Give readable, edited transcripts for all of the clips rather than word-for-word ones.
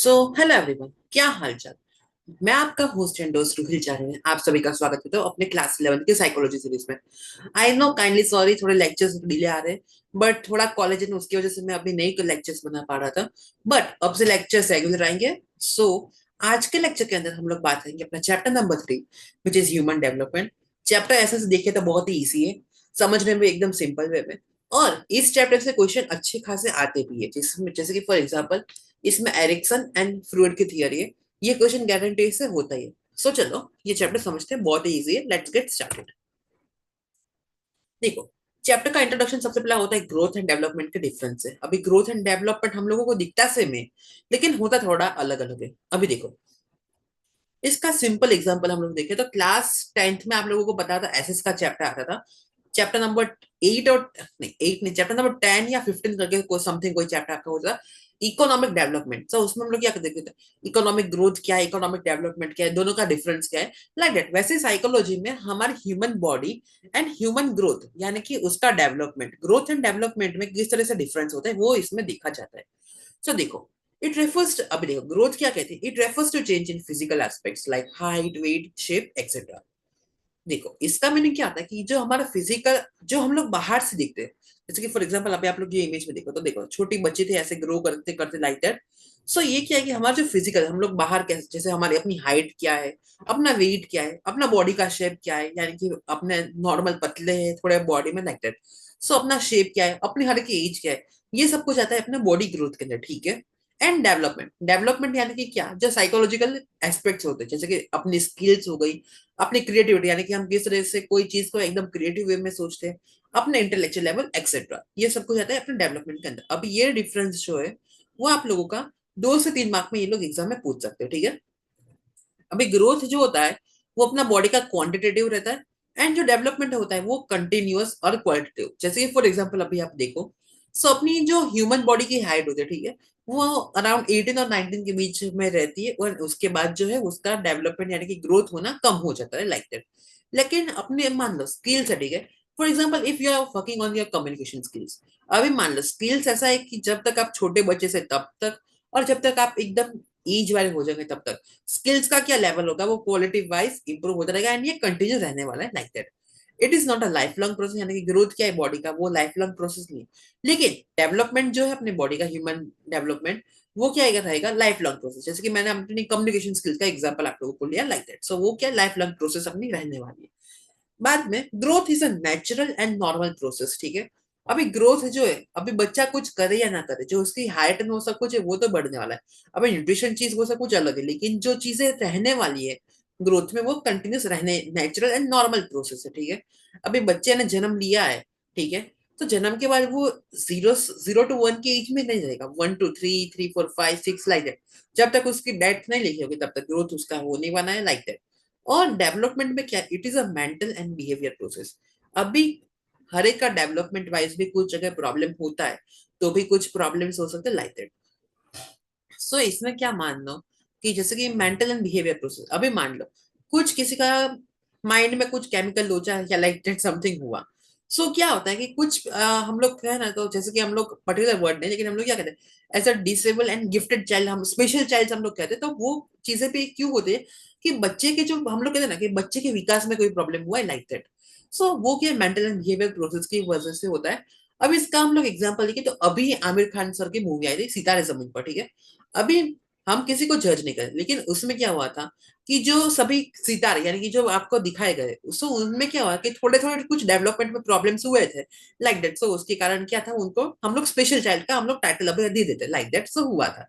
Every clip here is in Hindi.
सो हेलो एवरीवन, क्या हालचाल। मैं आपका होस्ट एंड दोस्त रूहिल चारी में आप सभी का स्वागत करता हूँ अपने क्लास 11 की साइकोलॉजी सीरीज में। आई नो, काइंडली सॉरी, थोड़े लेक्चर्स डिले आ रहे हैं, बट थोड़ा कॉलेज है उसकी वजह से मैं अभी नहीं लेक्चर्स बना पा रहा था। बट अब से लेक्चर्स रेगुलर आएंगे। सो आज के लेक्चर के अंदर हम लोग बात करेंगे अपना chapter number 3, which is human development. Chapter ऐसे से देखे तो बहुत ही ईजी है, समझने में एकदम सिंपल वे में। और इस चैप्टर से क्वेश्चन अच्छे खासे आते भी है, जिसमें जैसे कि फॉर एग्जाम्पल इसमें एरिक्सन एंड फ्रूड की थियरी है। ये क्वेश्चन गारंटी से होता ही है। सो चलो ये चैप्टर समझते हैं, बहुत ही इजी है। Let's get started. देखो, चैप्टर का इंट्रोडक्शन सबसे पहला होता है ग्रोथ एंड डेवलपमेंट के डिफरेंस है। अभी ग्रोथ एंड डेवलपमेंट हम लोगों को दिखता सेम है, लेकिन होता थोड़ा अलग अलग है। अभी देखो, इसका सिंपल एग्जांपल हम लोग देखें तो क्लास 10th में आप लोगों को पता था एसएस का चैप्टर आता था। चैप्टर नंबर 8 और नहीं 8 नहीं, चैप्टर नंबर 10 या 15 करके कोई समथिंग कोई चैप्टर आपका होता था, इकोनॉमिक डेवलपमेंट। तो उसमें हम लोग क्या देखते थे, इकोनॉमिक ग्रोथ क्या है, इकोनॉमिक डेवलपमेंट क्या है, दोनों का डिफरेंस क्या है, लाइक दैट। वैसे साइकोलॉजी में हमारी human body and human growth यानी कि उसका डेवलपमेंट, ग्रोथ एंड डेवलपमेंट में किस तरह से डिफरेंस होता है वो इसमें देखा जाता है। सो देखो, इट रेफर्स टू, अभी देखो ग्रोथ क्या कहते हैं, it refers to change in physical aspects like height, weight, shape etcetera. देखो इसका मीनिंग क्या आता है कि जो हमारा फिजिकल, जो हम लोग बाहर से दिखते हैं, जैसे कि फॉर एग्जांपल अभी आप लोग ये इमेज में देखो तो देखो छोटी बच्चे थे ऐसे ग्रो करते करते लाइक दैट। सो ये क्या है कि हमारा जो फिजिकल, हम लोग बाहर कैसे, जैसे हमारी अपनी हाइट क्या है, अपना वेट क्या है, अपना बॉडी का शेप क्या है, यानी कि अपने नॉर्मल पतले हैं थोड़े बॉडी में लाइक दैट। सो अपना शेप क्या है, अपनी हर की एज क्या है, ये सब कुछ आता है अपने बॉडी ग्रोथ के अंदर, ठीक है। एंड डेवलपमेंट, डेवलपमेंट यानी कि क्या, जो साइकोलॉजिकल एस्पेक्ट्स होते हैं, जैसे कि अपनी स्किल्स हो गई, अपनी क्रिएटिविटी यानी कि हम किस तरह से कोई चीज को एकदम क्रिएटिव वे में सोचते हैं, अपने इंटेलेक्चुअल लेवल एक्सेट्रा, ये सब कुछ आता है अपने डेवलपमेंट के अंदर। अब ये डिफरेंस जो है वो आप लोगों का 2 से 3 मार्क में ये लोग एग्जाम में पूछ सकते हो, ठीक है। अभी ग्रोथ जो होता है वो अपना बॉडी का क्वांटिटेटिव रहता है, एंड जो डेवलपमेंट होता है वो कंटिन्यूअस और क्वालिटेटिव। जैसे कि फॉर एग्जांपल अभी आप देखो, सो अपनी जो ह्यूमन बॉडी की हाइट होती है, ठीक है, वो अराउंड 18 और 19 के बीच में रहती है, और उसके बाद जो है उसका डेवलपमेंट यानी कि ग्रोथ होना कम हो जाता है लाइक दैट। लेकिन अपने मान लो स्किल्स है, ठीक है। For example if you are working on your communication skills, अभी मान लो स्किल्स ऐसा है कि जब तक आप छोटे बच्चे से तब तक, और जब तक आप एकदम एज वाले हो जाएंगे तब तक स्किल्स का क्या लेवल होगा वो क्वालिटी वाइज इंप्रूव होता रहेगा, एंड ये कंटिन्यू रहने वाला है like that. It is not a life long process, यानी कि ग्रोथ क्या है बॉडी का वो लाइफ लॉन्ग प्रोसेस नहीं है। लेकिन डेवलपमेंट जो है अपने बॉडी का, ह्यूमन डेवलपमेंट, वो क्या रहेगा लाइफ लॉन्ग प्रोसेस। जैसे कि मैंने अपनी कम्युनिकेशन स्किल्स का एग्जांपल आप लोगों को लिया लाइक दैट। सो वो क्या लाइफ लॉन्ग प्रोसेस अपनी रहने वाली है। बाद में growth is a natural and normal process, ठीक है। अभी ग्रोथ जो है, अभी बच्चा कुछ करे या ना करे, जो उसकी हाइट में वो सब कुछ है वो तो बढ़ने वाला है। अभी न्यूट्रिशन चीज वो सब कुछ अलग है, लेकिन जो चीजें रहने वाली है ग्रोथ में वो कंटिन्यूस रहने, नेचुरल एंड नॉर्मल प्रोसेस है, ठीक है। अभी बच्चे ने जन्म लिया है, ठीक है, तो जन्म के बाद वो 0 to 1 की एज में नहीं रहेगा, 1 to 3, 3, 4, 5, 6 लाइक दैट। जब तक उसकी डेथ नहीं लिखी होगी तब तक ग्रोथ उसका होने वाला है लाइक दैट। और डेवलपमेंट में क्या, it is a mental and behaviour process. अभी हर एक का डेवलपमेंट वाइज भी कुछ जगह प्रॉब्लम होता है, तो भी कुछ प्रॉब्लम्स हो सकते हैं लाइक दैट। सो इसमें क्या मान लो कि जैसे कि मेंटल एंड बिहेवियर प्रोसेस, अभी मान लो कुछ किसी का माइंड में कुछ केमिकल लोचा या लाइक दैट समथिंग हुआ। सो क्या होता है कि कुछ हम लोग कहे ना, तो जैसे कि हम लोग पर्टिकुलर वर्ड नहीं, लेकिन हम लोग क्या कहते हैं as a disable and gifted child, हम स्पेशल चाइल्ड हम लोग कहते हैं। तो वो चीजें भी क्यों होती है कि बच्चे के जो हम लोग कहते हैं ना कि बच्चे के विकास में कोई प्रॉब्लम हुआ है लाइक दैट। सो वो क्या मेंटल एंड बिहेवियर प्रोसेस की वजह से होता है। अब इसका हम लोग एग्जाम्पल देखें तो अभी आमिर खान सर की मूवी आई थी सितारे जमीन पर, ठीक है। अभी हम किसी को जज नहीं करें, लेकिन उसमें क्या हुआ था कि जो सभी सितारे यानी कि जो आपको दिखाए गए, उसको उनमें क्या हुआ कि थोड़े थोड़े कुछ डेवलपमेंट में प्रॉब्लम्स हुए थे लाइक दैट। सो उसके कारण क्या था, उनको हम लोग स्पेशल चाइल्ड का हम लोग टाइटल अभी दे देते लाइक दैट। सो हुआ था।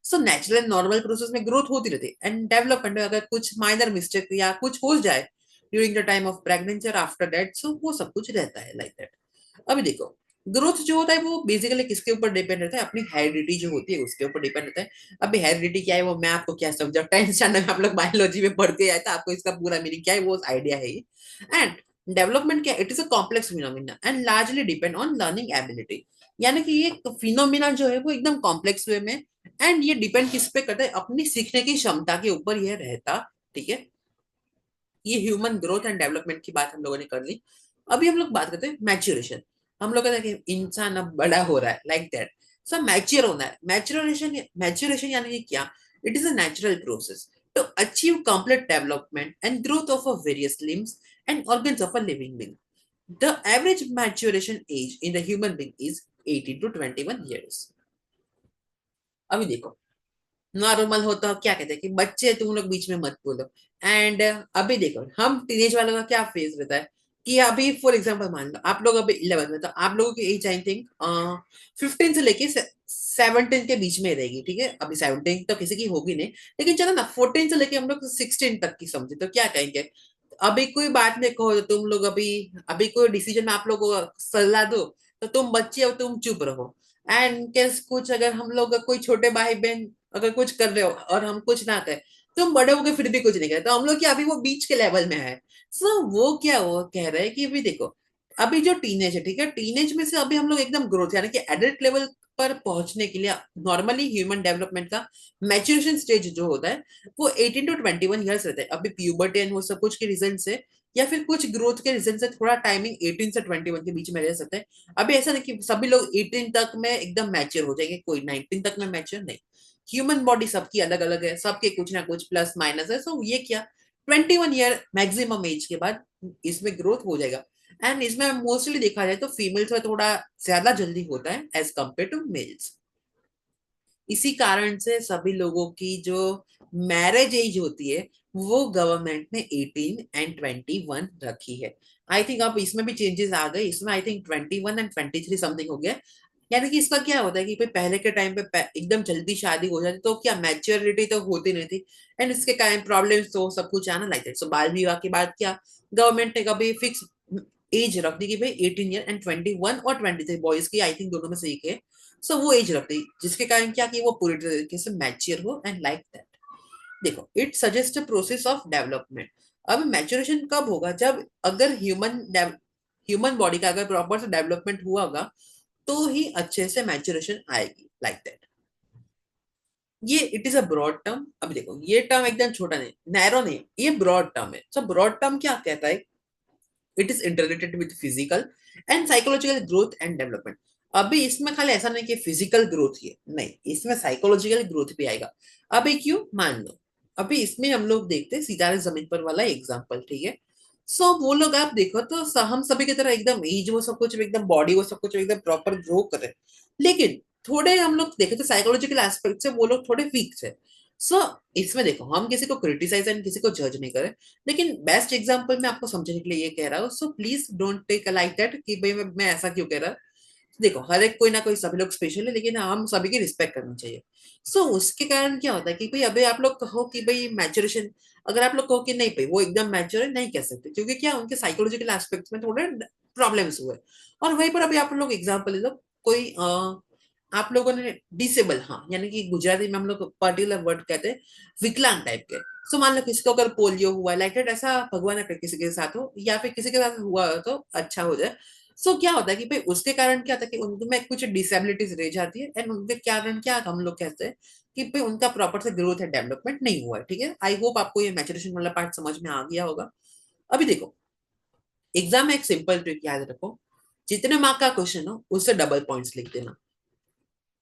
So natural and normal process में ग्रोथ होती रहती है, एंड डेवलपमेंट में अगर कुछ माइनर मिस्टेक या कुछ हो जाए during the time of pregnancy और आफ्टर दैट, सो वो सब कुछ रहता है लाइक दैट। अभी देखो, ग्रोथ जो होता है वो बेसिकली किसके ऊपर डिपेंड रहता है, अपनी हेरिडिटी जो होती है उसके ऊपर डिपेंड रहता है। अभी हेरिडिटी क्या है वो मैं आपको क्या समझा, 10th स्टैंडर्ड में आप लोग बायोलॉजी में पढ़ते आए तो आपको इसका पूरा मीनिंग क्या है वो आइडिया है ही। एंड डेवलपमेंट क्या, it is a complex phenomena and largely depend on learning ability. यानी कि ये फिनोमिना जो है वो एकदम कॉम्प्लेक्स वे में, एंड ये डिपेंड किस पे करता है, अपनी सीखने की क्षमता के ऊपर यह रहता, ठीक है। ये ह्यूमन ग्रोथ एंड डेवलपमेंट की बात हम लोगों ने कर ली। अभी हम लोग बात करते हैं मैच्योरेशन। हम लोग कहते हैं कि इंसान अब बड़ा हो रहा है लाइक दैट। सब मैच्योर होना है। मैच्योरेशन यानी कि क्या? It is a natural process to achieve complete development and growth of a various limbs and organs of a living being. The average maturation age in the human being is 18 to 21 years। अभी देखो, नॉर्मल होता है क्या कहते हैं कि बच्चे तुम लोग बीच में मत बोलो। एंड अभी देखो हम टीनेज वालों का क्या फेज रहता है कि अभी फॉर एग्जांपल मान लो आप लोग अभी 11 में, तो आप लोगों की एज आई थिंक 15 से लेके 17 के बीच में रहेगी, ठीक है? अभी 17 तो किसी की होगी नहीं, लेकिन चलो ना 14 से लेके हम लोग 16 तक की समझे तो क्या कहेंगे? अभी कोई बात नहीं कहो तो तुम लोग अभी अभी कोई डिसीजन आप लोग को सलाह दो तो तुम बच्चे हो, तुम चुप रहो। एंड केस कुछ अगर हम लोग कोई छोटे भाई बहन अगर कुछ कर रहे हो और हम कुछ ना करें, तुम बड़े हो गए फिर भी कुछ नहीं करे, तो हम लोग क्या अभी वो बीच के लेवल में है। सो वो क्या वो कह रहे हैं कि अभी देखो, अभी जो टीनेज है, ठीक है, टीनेज में से अभी हम लोग एकदम ग्रोथ यानी कि एडल्ट लेवल पर पहुंचने के लिए नॉर्मली ह्यूमन डेवलपमेंट का मैच्योरेशन स्टेज जो होता है वो 18 to 21 ईयर्स रहता है। अभी प्यूबर्टी एंड वो सब कुछ के रीजन से या फिर कुछ ग्रोथ के रीजन से थोड़ा टाइमिंग 18 से 21 के बीच में रह सकता है। अभी ऐसा नहीं कि सभी लोग 18 तक में एकदम मैच्योर हो जाएंगे, कोई 19 तक में मैच्योर नहीं। ह्यूमन बॉडी सबकी अलग अलग है, सबके कुछ ना कुछ प्लस माइनस है। सो ये क्या 21 ईयर मैक्सिमम एज के बाद इसमें ग्रोथ हो जाएगा। एंड इसमें मोस्टली देखा जाए तो फीमेल्स में थोड़ा ज्यादा जल्दी होता है एज कम्पेयर टू मेल्स। इसी कारण से सभी लोगों की जो मैरिज एज होती है वो गवर्नमेंट ने 18 and 21 रखी है। आई थिंक अब इसमें भी चेंजेस आ गए, इसमें आई थिंक 21 and 23 समथिंग हो गया। यानी कि इसका क्या होता है कि भाई पहले के टाइम पे एकदम जल्दी शादी हो जाती तो क्या मैच्योरिटी तो होती नहीं थी। एंड इसके कारण प्रॉब्लम्स तो सब कुछ आना लाइक दैट। सो बाल विवाह के बाद क्या गवर्नमेंट ने कभी फिक्स एज रख दी कि भाई 18 and 21 और 23, बॉयज की आई थिंक दोनों में से एक है। सो वो एज रख दी जिसके कारण क्या कि वो पूरी तरीके से मैच्योर हो एंड लाइक दैट। देखो it suggest a process of development. अब मैच्योरेशन कब होगा? जब अगर ह्यूमन बॉडी का अगर प्रॉपर से डेवलपमेंट हुआ होगा तो ही अच्छे से मैच्योरेशन आएगी लाइक दैट। ये it is a broad term. अब देखो ये टर्म एकदम छोटा नहीं, नैरो नहीं, ये ब्रॉड टर्म है। सो ब्रॉड टर्म क्या कहता है? It is interrelated with physical and psychological growth and development. अभी इसमें खाली ऐसा नहीं कि फिजिकल ग्रोथ ही है, नहीं, इसमें साइकोलॉजिकल ग्रोथ भी आएगा। अभी क्यों? मान लो अभी इसमें हम लोग देखते हैं सितारे जमीन पर वाला एग्जाम्पल, ठीक है? सो वो लोग आप देखो तो हम सभी की तरह एकदम एज वो सब कुछ एकदम बॉडी वो सब कुछ एकदम प्रॉपर ग्रो करे, लेकिन थोड़े हम लोग देखे तो साइकोलॉजिकल एस्पेक्ट से वो लोग थोड़े वीक थे। सो इसमें देखो हम किसी को क्रिटिसाइज एंड किसी को जज नहीं करें, लेकिन बेस्ट एग्जांपल मैं आपको समझने के लिए ये कह रहा हूँ। So please don't take like that कि भाई मैं ऐसा क्यों कह रहा। देखो हर एक कोई ना कोई, सभी लोग स्पेशल है, लेकिन हम सभी की रिस्पेक्ट करनी चाहिए। सो उसके कारण क्या होता है कि भाई अभी आप लोग कहो कि भाई मैच्योरेशन, अगर आप लोग कहो कि नहीं भाई वो एकदम मैच्योर है, नहीं कह सकते क्योंकि क्या उनके साइकोलॉजिकल एस्पेक्ट्स में थोड़े प्रॉब्लम्स हुए। और वहीं पर अभी आप लोग एग्जाम्पल ले लो, कोई आप लोगों ने डिसेबल, हाँ, यानी कि गुजराती में हम लोग पर्टिकुलर वर्ड कहते हैं विकलांग टाइप के। सो मान लो किसी को अगर पोलियो हुआ लाइक दैट, ऐसा भगवान ना करे किसी के साथ हो या फिर किसी के साथ हुआ हो तो अच्छा हो जाए। सो क्या होता है कि भाई उसके कारण क्या होता है कि उनमें कुछ डिसेबिलिटीज रह जाती है एंड उनके कारण क्या हम लोग कहते हैं कि भाई उनका प्रॉपर से ग्रोथ एंड डेवलपमेंट नहीं हुआ है, ठीक है? आई होप आपको ये मैचुरेशन वाला पार्ट समझ में आ गया होगा। अभी देखो एग्जाम में एक सिंपल ट्रिक याद रखो, जितने मार्क का क्वेश्चन हो उससे डबल पॉइंट्स लिख देना।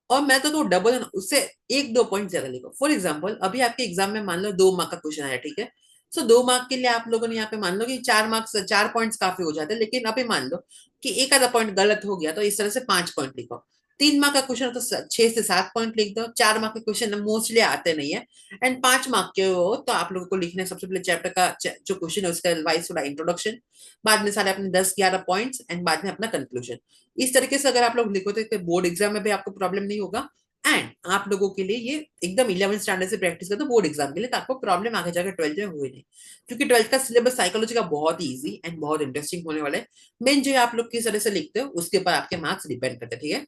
और मैं तो डबल है ना, उससे एक दो पॉइंट ज्यादा लिखो। फॉर एग्जाम्पल अभी आपके एग्जाम में मान लो 2 मार्क का क्वेश्चन आया, ठीक है? सो 2 मार्क के लिए आप लोगों ने यहाँ पे मान लो कि 4 मार्क्स 4 पॉइंट्स काफी हो जाते हैं, लेकिन अभी मान लो कि एक आधा पॉइंट गलत हो गया तो इस तरह से 5 पॉइंट लिखो। 3 मार्क का क्वेश्चन तो 6 से 7 पॉइंट लिख दो। 4 मार्क के क्वेश्चन मोस्टली आते नहीं है। एंड 5 मार्क के हो तो आप लोगों को लिखने सबसे पहले चैप्टर का जो क्वेश्चन है उसका वाइज थोड़ा इंट्रोडक्शन, बाद में सारे अपने 10-11 पॉइंट्स एंड बाद में अपना कंक्लूजन। इस तरीके से अगर आप लोग लिखो तो बोर्ड एग्जाम में भी आपको प्रॉब्लम नहीं होगा। एंड आप लोगों के लिए ये एकदम 11 स्टैंडर्ड से प्रैक्टिस कर दो बोर्ड एग्जाम के लिए, तो आपको प्रॉब्लम आगे जाकर 12th में हुई नहीं। क्योंकि 12th का सिलेबस साइकोलॉजी का बहुत इजी एंड बहुत इंटरेस्टिंग होने वाला है। मेन जो है आप लोग किस तरह से लिखते हो उसके ऊपर आपके मार्क्स डिपेंड करते हैं, ठीक है?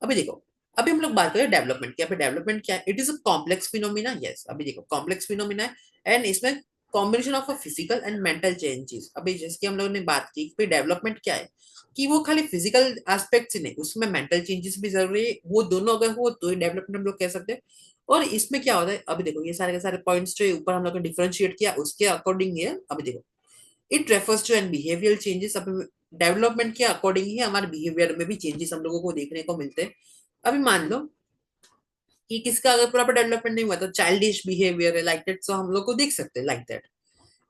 अभी देखो अभी हम लोग बात करें डेवलपमेंट की। अभी डेवलपमेंट क्या है? It is a complex phenomena. Yes, अभी देखो कॉम्प्लेक्स फिनोमिना है एंड इसमें combination of a physical and mental changes. अभी जिसकी हम लोगों ने बात की कि डेवलपमेंट क्या है, कि वो खाली फिजिकल एस्पेक्ट ही नहीं, उसमें मेंटल चेंजेस भी जरूरी है। वो दोनों अगर हो तो डेवलपमेंट हम लोग कह सकते हैं। और इसमें क्या होता है, अभी देखो ये सारे के सारे पॉइंट्स जो ऊपर हम लोग ने डिफरेंशिएट किया उसके अकॉर्डिंग है। अभी देखो it refers to an behavioural changes. अब डेवलपमेंट के अकॉर्डिंग ही हमारे बिहेवियर में भी चेंजेस हम लोगों को देखने को मिलते हैं। अभी मान लो कि किसका अगर प्रॉपर डेवलपमेंट नहीं हुआ तो चाइल्डिश बिहेवियर है लाइक दैट, सो हम लोग को देख सकते हैं लाइक दैट।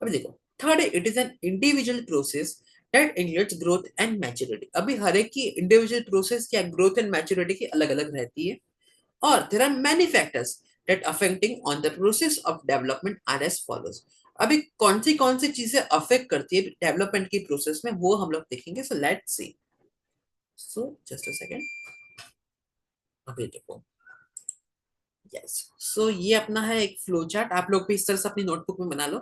अभी देखो, third, it is an individual process that includes growth and maturity. अभी हर एक की इंडिविजुअल प्रोसेस क्या ग्रोथ एंड मैच्योरिटी की अलग अलग रहती है, और there are many factors that affecting on the process of development are as follows. अभी कौन सी चीजें अफेक्ट करती है डेवलपमेंट की प्रोसेस में, वो हम लोग देखेंगे। सो let's C. So just a second. अभी देखो, यस, सो ये अपना है एक फ्लो चार्ट, आप लोग भी इस तरह से अपनी नोटबुक में बना लो।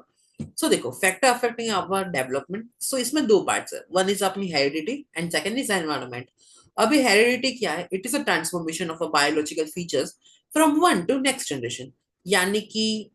सो देखो, फैक्टर अफेक्टिंग आवर डेवलपमेंट, सो इसमें दो पार्ट्स है, वन इज अपनी heredity and second is environment. अभी हेरिडिटी क्या है? It is a transformation of a biological features from one two next generation. यानी कि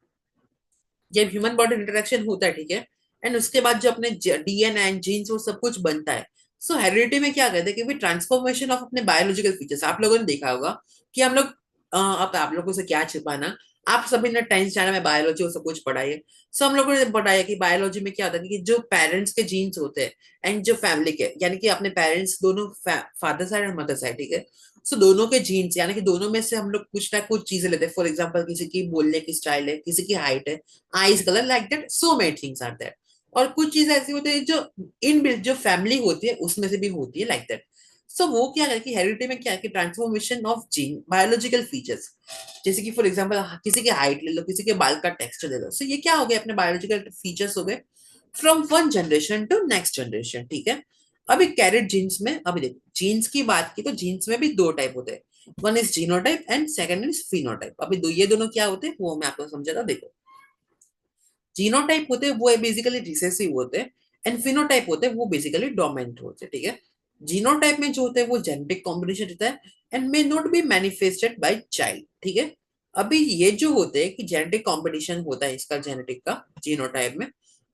जब ह्यूमन बॉडी इंटरेक्शन होता है, ठीक है, एंड उसके बाद जो अपने डीएनए एंड जीन्स वो सब कुछ बनता है। सो हेरिडिटी में क्या कहते हैं कि भाई ट्रांसफॉर्मेशन ऑफ अपने बायोलॉजिकल फीचर्स। आप लोगों ने देखा होगा कि हम लोग अब आप लोगों से क्या छिपाना, आप सभी ने 10th स्टैंडर्ड में बायोलॉजी वो सब कुछ पढ़ाई है। सो हम लोगों ने पढ़ाया कि बायोलॉजी में क्या होता है कि जो पेरेंट्स के जीन्स होते हैं एंड जो फैमिली के, यानी कि अपने पेरेंट्स दोनों फादर साइड और मदर साइड, ठीक है, सो दोनों के जीन्स, यानी कि दोनों में से हम लोग कुछ ना कुछ चीजें लेते हैं। फॉर एग्जाम्पल, किसी की बोलने की स्टाइल है, किसी की हाइट है, eyes colour, like that, so many things are there. और कुछ चीजें ऐसी होती है जो इनबिल्ट जो फैमिली होती है उसमें से भी होती है, लाइक दैट। सो वो क्या है कि हेरिडिटी में क्या है कि transformation of gene biological features, जैसे कि फॉर एग्जांपल किसी की हाइट ले लो, किसी के बाल का टेक्सचर ले लो। सो ये क्या हो गया, अपने बायोलॉजिकल फीचर्स हो गए from one generation to next generation, ठीक है। अभी कैरेट जीन्स में, अभी देखो जीन्स की बात की तो जीन्स में भी दो टाइप होते हैं, one is genotype and second is phenotype. अभी ये दोनों क्या होते हैं वो मैं आपको समझाता, देखो। जीनोटाइप होते हैं वो बेसिकली रिसेसिव होते हैं, एंड फिनोटाइप होते हैं वो बेसिकली डोमिनेंट होते हैं, ठीक है। जीनोटाइप में जो होते हैं वो जेनेटिक कॉम्बिनेशन रहता है and may not be manifested by child, ठीक है। अभी ये जो होते हैं कि जेनेटिक कॉम्बिनेशन होता है इसका जेनेटिक का जीनोटाइप में,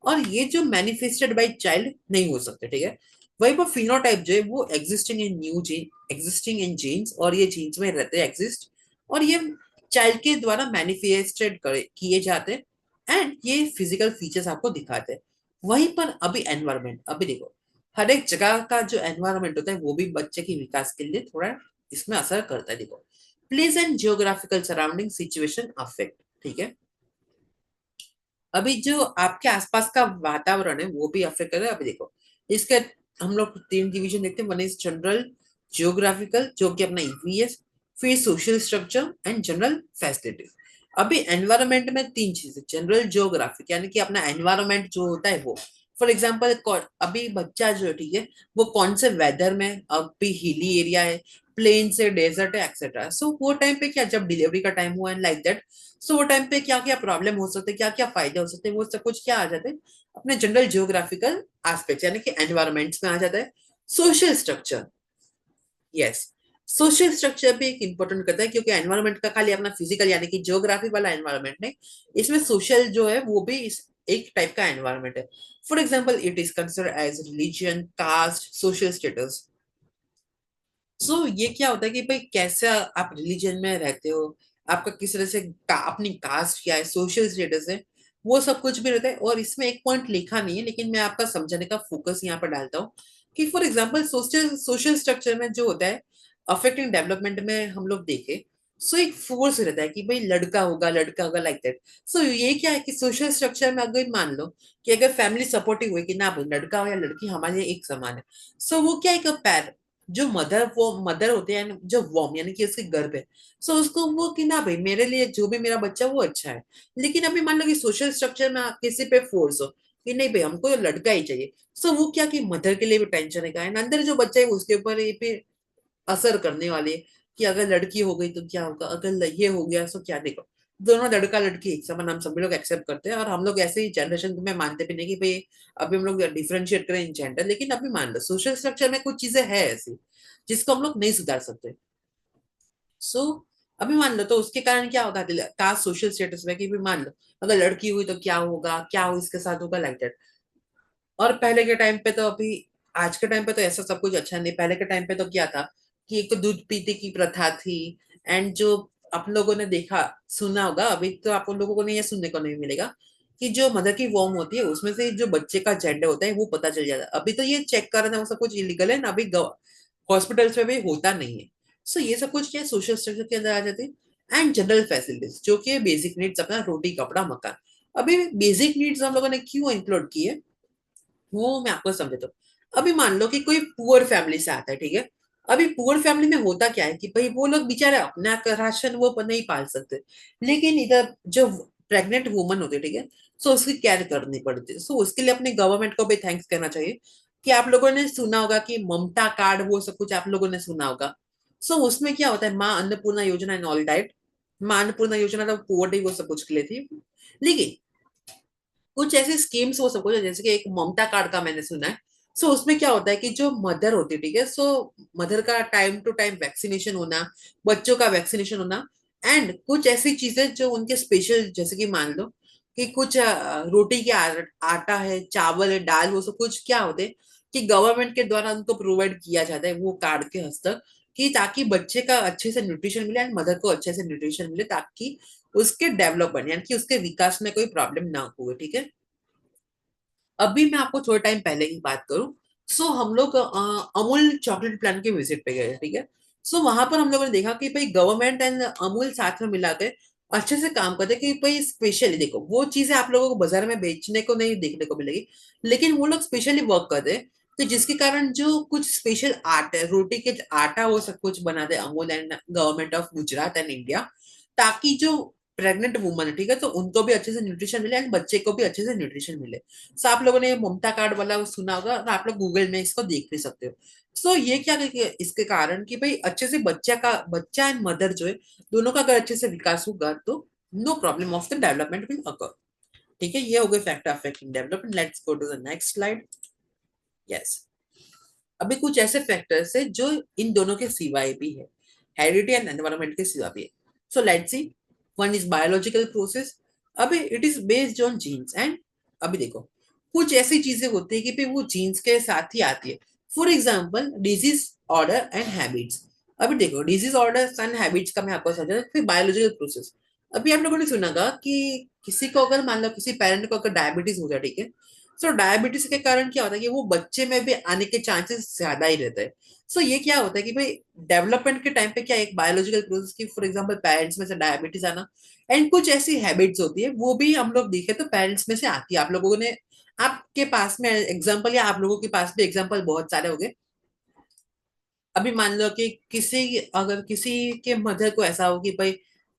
और ये जो मैनिफेस्टेड बाय चाइल्ड नहीं हो सकते, ठीक है। वही पर फिनोटाइप जो है वो existing in new gene, existing in genes, और ये जीन्स में रहते हैं एग्जिस्ट, और ये चाइल्ड के द्वारा मैनिफेस्टेड किए जाते हैं, एंड ये फिजिकल फीचर्स आपको दिखाते हैं। वहीं पर अभी एनवायरमेंट, अभी देखो हर एक जगह का जो एनवायरमेंट होता है वो भी बच्चे के विकास के लिए थोड़ा इसमें असर करता है। देखो, place and geographical surrounding situation affect, ठीक है। अभी जो आपके आसपास का वातावरण है वो भी अफेक्ट कर रहा है। अभी देखो, इसके हम लोग तीन डिवीजन देखते हैं, वन इज जनरल, जियोग्राफिकल जो कि अपना ईवीएस, फिर social structure and general facilities. अभी एनवायरनमेंट में तीन चीजें, जनरल, जियोग्राफिक, यानी कि अपना एनवायरनमेंट जो होता है वो, फॉर एग्जाम्पल अभी बच्चा जो है, ठीक है, वो कौन से वेदर में, अभी हिली एरिया है, प्लेन से डेजर्ट है, एक्सेट्रा। सो वो टाइम पे क्या, जब डिलीवरी का टाइम हुआ एंड लाइक दैट, सो वो टाइम पे क्या क्या प्रॉब्लम हो सकते हैं, क्या क्या फायदे हो सकते हैं, वो सब कुछ क्या आ जाते हैं अपने जनरल जियोग्राफिकल एस्पेक्ट, यानी कि एनवायरमेंट्स में आ जाता है। Social structure, yes, social structure भी एक इंपॉर्टेंट करता है, क्योंकि एनवायरमेंट का खाली अपना फिजिकल यानी कि जियोग्राफी वाला एनवायरमेंट नहीं, इसमें सोशल जो है वो भी एक टाइप का एनवायरमेंट है। For example, it is consider as religion, caste, social status. So ये क्या होता है कि भाई कैसे आप रिलीजन में रहते हो, आपका किस तरह से अपनी कास्ट क्या है, सोशल स्टेटस है, वो सब कुछ भी रहता है। और इसमें एक पॉइंट लिखा नहीं है, लेकिन मैं आपका समझाने का फोकस यहाँ पर डालता हूँ कि for example social social structure में जो होता है अफेक्टिंग डेवलपमेंट में हम लोग देखे, सो एक फोर्स रहता है कि भाई लड़का होगा लाइक दैट। सो ये क्या है कि सोशल स्ट्रक्चर में अगर मान लो कि अगर फैमिली सपोर्टिव हुई कि ना भाई लड़का हो या लड़की हमारे लिए एक समान है, सो वो क्या है, जो मदर, वो मदर होते हैं जो वॉम यानी कि उसके गर्भ है, सो उसको वो कि ना भाई मेरे लिए जो भी मेरा बच्चा वो अच्छा है। लेकिन अभी मान लो कि सोशल स्ट्रक्चर में किसी पे फोर्स हो कि नहीं भाई हमको लड़का ही चाहिए, सो वो क्या कि मदर के लिए भी टेंशन है, अंदर जो बच्चा है उसके ऊपर ये पे असर करने वाले हैं कि अगर लड़की हो गई तो क्या होगा, अगर ये हो गया तो क्या। देखो, दोनों लड़का लड़की एक समान हम सभी लोग एक्सेप्ट करते हैं, और हम लोग ऐसे ही जनरेशन में मानते भी नहीं कि भाई अभी हम लोग डिफरेंशिएट करें इन जेंडर। लेकिन अभी मान लो सोशल स्ट्रक्चर में कुछ चीजें है ऐसी जिसको हम लोग नहीं सुधार सकते। सो अभी मान लो तो उसके कारण क्या होगा, कास्ट सोशल स्टेटस में कि भी मान लो अगर लड़की हुई तो क्या होगा, क्या हो इसके साथ होगा, लाइक दैट। और पहले के टाइम पे तो, अभी आज के टाइम पे तो ऐसा सब कुछ अच्छा नहीं, पहले के टाइम पे तो क्या था कि एक तो दूध पीने की प्रथा थी, एंड जो आप लोगों ने देखा सुना होगा, अभी तो आप लोगों को नहीं, ये सुनने को नहीं मिलेगा कि जो मदर की वॉर्म होती है उसमें से जो बच्चे का जेंडर होता है वो पता चल जाता है। अभी तो ये चेक करना वो सब कुछ इलीगल है ना, अभी हॉस्पिटल्स में भी होता नहीं है। सो ये सब कुछ क्या है, सोशल स्ट्रक्चर के अंदर आ जाते हैं। एंड जनरल फैसिलिटीज जो कि बेसिक नीड्स, अपना रोटी कपड़ा मकान। अभी बेसिक नीड्स हम लोगों ने क्यों इंक्लूड की है वो मैं आपको समझाता हूँ। अभी मान लो कि कोई पुअर फैमिली से आता है, ठीक है। अभी पुअर फैमिली में होता क्या है कि भाई वो लोग बेचारे अपना राशन वो नहीं पाल सकते, लेकिन इधर जो प्रेग्नेंट वुमन होती है, ठीक है, सो उसकी केयर करनी पड़ती है। सो उसके लिए अपने गवर्नमेंट को भी थैंक्स करना चाहिए कि आप लोगों ने सुना होगा कि ममता कार्ड वो सब कुछ आप लोगों ने सुना होगा। सो उसमें क्या होता है, माँ अन्नपूर्णा योजना एंड ऑल डाइट। माँ अन्नपूर्णा योजना तो पुअर्टी वो सब कुछ के लिए थी, लेकिन कुछ ऐसे स्कीम्स हो सकते हैं जैसे कि एक ममता कार्ड का मैंने सुना है। सो उसमें क्या होता है कि जो मदर होती है, ठीक है, सो मदर का टाइम टू टाइम वैक्सीनेशन होना, बच्चों का वैक्सीनेशन होना, एंड कुछ ऐसी चीजें जो उनके स्पेशल, जैसे कि मान लो कि कुछ रोटी के आटा है, चावल है, दाल, वो सब कुछ क्या होते हैं कि गवर्नमेंट के द्वारा उनको प्रोवाइड किया जाता है वो कार्ड के हस्तक, कि ताकि बच्चे का अच्छे से न्यूट्रिशन मिले एंड मदर को अच्छे से न्यूट्रिशन मिले, ताकि उसके डेवलपमेंट यानी कि उसके विकास में कोई प्रॉब्लम ना हो, ठीक है। अभी मैं आपको थोड़े टाइम पहले की बात करूं, सो हम लोग अमूल चॉकलेट प्लांट के विजिट पे गए, ठीक है। सो वहां पर हम लोगों ने देखा कि भाई गवर्नमेंट एंड अमूल साथ में मिला के अच्छे से काम करते हैं, कि भाई स्पेशली देखो वो चीजें आप लोगों को बाजार में बेचने को नहीं देखने को मिलेगी, लेकिन वो लोग स्पेशली वर्क करते हैं। तो जिसके कारण जो कुछ स्पेशल आर्ट है, रोटी के आटा वो सब कुछ बनाते हैं Amul and government of Gujarat and India, ताकि जो प्रेग्नेंट वुमन है, ठीक है, तो उनको भी अच्छे से न्यूट्रिशन मिले एंड बच्चे को भी अच्छे से न्यूट्रिशन मिले। सो आप लोगों ने ममता कार्ड वाला सुना होगा, और आप लोग गूगल में इसको देख भी सकते हो। सो ये क्या है, इसके कारण कि भाई अच्छे से बच्चा एंड मदर जो है, दोनों का अगर अच्छे से विकास होगा तो no problem of the development will occur. ठीक है, ये हो गए factor affecting development. Let's go to the next slide. Yes, अभी कुछ ऐसे फैक्टर्स है जो इन दोनों के सिवाय भी है, हेरिडिटी एंड एनवायरमेंट के सिवा भी है। So let's see. One is biological process. अभी it is based on genes and, अभी देखो कुछ ऐसी चीजें होती है कि फिर वो जीन्स के साथ ही आती है। For example disease order and habits. अभी देखो डिजीज ऑर्डर एंड हैबिट्स का मैं आपको समझा, फिर बायोलॉजिकल प्रोसेस। अभी आप लोगों ने सुना होगा कि किसी को अगर मान लो किसी पेरेंट को अगर डायबिटीज हो जाए, ठीक है, सो डायबिटीज के कारण क्या होता है कि वो बच्चे में भी आने के चांसेस ज्यादा ही रहते हैं। सो ये क्या होता है कि भाई डेवलपमेंट के टाइम पे क्या एक बायोलॉजिकल प्रोसेस की, फॉर एग्जांपल पेरेंट्स में से डायबिटीज आना, एंड कुछ ऐसी हैबिट्स होती है वो भी हम लोग देखे तो पेरेंट्स में से आती है। आप लोगों ने, आपके पास में एग्जाम्पल, या आप लोगों के पास भी एग्जाम्पल बहुत सारे हो गए। अभी मान लो कि अगर किसी के मदर को ऐसा हो कि भाई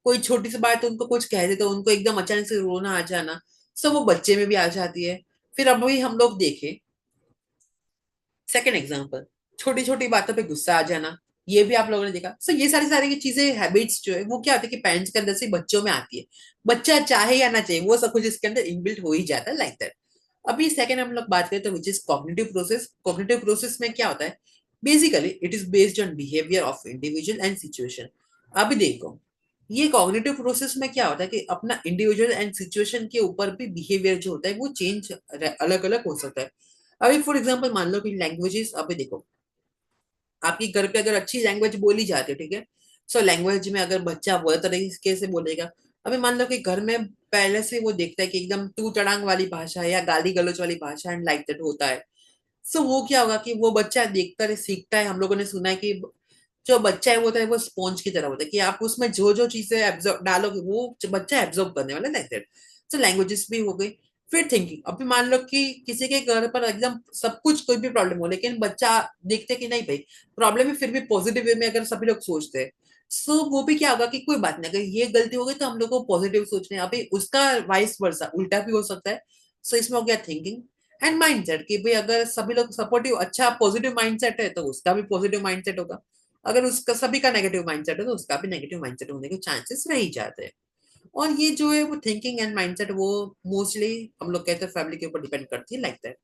कोई छोटी सी बात उनको कुछ कह दे तो उनको एकदम अचानक से रोना आ जाना, सो वो बच्चे में भी आ जाती है। फिर अभी हम लोग देखें सेकेंड एग्जाम्पल, छोटी छोटी बातों पे गुस्सा आ जाना, ये भी आप लोगों ने देखा। सो ये सारी सारी की चीजें, हैबिट्स जो है वो क्या होती है कि पेरेंट्स के अंदर से बच्चों में आती है। बच्चा चाहे या ना चाहे वो सब कुछ इसके अंदर इनबिल्ट हो ही जाता है, लाइक दैट। अभी सेकंड हम लोग बात करें तो which is cognitive process. Cognitive process में क्या होता है, basically it is based on behaviour of individual and situation. अभी देखो ये कॉग्निटिव प्रोसेस में क्या होता है कि अपना इंडिविजुअल एंड सिचुएशन के ऊपर भी बिहेवियर जो होता है वो चेंज अलग अलग हो सकता है। अभी फॉर एग्जाम्पल मान लो कि लैंग्वेजेस, अभी देखो आपकी घर पे अगर अच्छी लैंग्वेज बोली जाती है, ठीक है, सो लैंग्वेज में अगर बच्चा वह तरीके से बोलेगा। अभी मान लो कि घर में पहले से वो देखता है कि एकदम टू तड़ांग वाली भाषा है या गाली गलौज वाली भाषा एंड लाइक दैट होता है। सो वो क्या होगा कि वो बच्चा देखकर सीखता है। हम लोगों ने सुना है कि जो बच्चा है वो होता है वो स्पॉन्ज की तरह होता है, कि आप उसमें जो जो चीजें एब्जॉर्ब डालोगे वो बच्चा एब्जॉर्ब करने वाला, लाइक दैट। सो लैंग्वेजेस भी हो गई। फिर थिंकिंग, अभी मान लो कि किसी के घर पर एकदम सब कुछ कोई भी प्रॉब्लम हो, लेकिन बच्चा देखते कि नहीं भाई प्रॉब्लम है, फिर भी पॉजिटिव वे में अगर सभी लोग सोचते हैं, सो वो भी क्या होगा कि कोई बात नहीं, अगर ये गलती हो गई तो हम लोग को पॉजिटिव सोचने, अभी उसका वाइस वर्सा उल्टा भी हो सकता है। सो इसमें हो गया थिंकिंग एंड माइंडसेट, कि भाई अगर सभी लोग सपोर्टिव अच्छा पॉजिटिव माइंडसेट है तो उसका भी पॉजिटिव माइंडसेट होगा। अगर उसका सभी का नेगेटिव माइंडसेट है तो उसका भी नेगेटिव माइंडसेट होने के चांसेस रह ही जाते हैं। और ये जो है वो थिंकिंग एंड माइंडसेट वो मोस्टली हम लोग कहते हैं फैमिली के ऊपर डिपेंड करती है, लाइक दैट।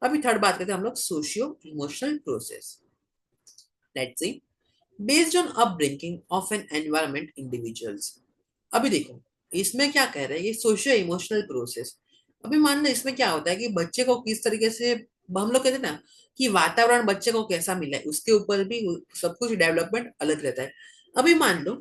अभी थर्ड बात करते हैं हम लोग socio emotional process. Let's see. Based on upbringing of an environment individuals. अभी देखो इसमें क्या कह रहे हैं, ये सोशियो इमोशनल प्रोसेस। अभी मान लो इसमें क्या होता है कि बच्चे को किस तरीके से, हम लोग कहते हैं ना कि वातावरण बच्चे को कैसा मिला है उसके ऊपर भी सब कुछ डेवलपमेंट अलग रहता है। अभी मान लो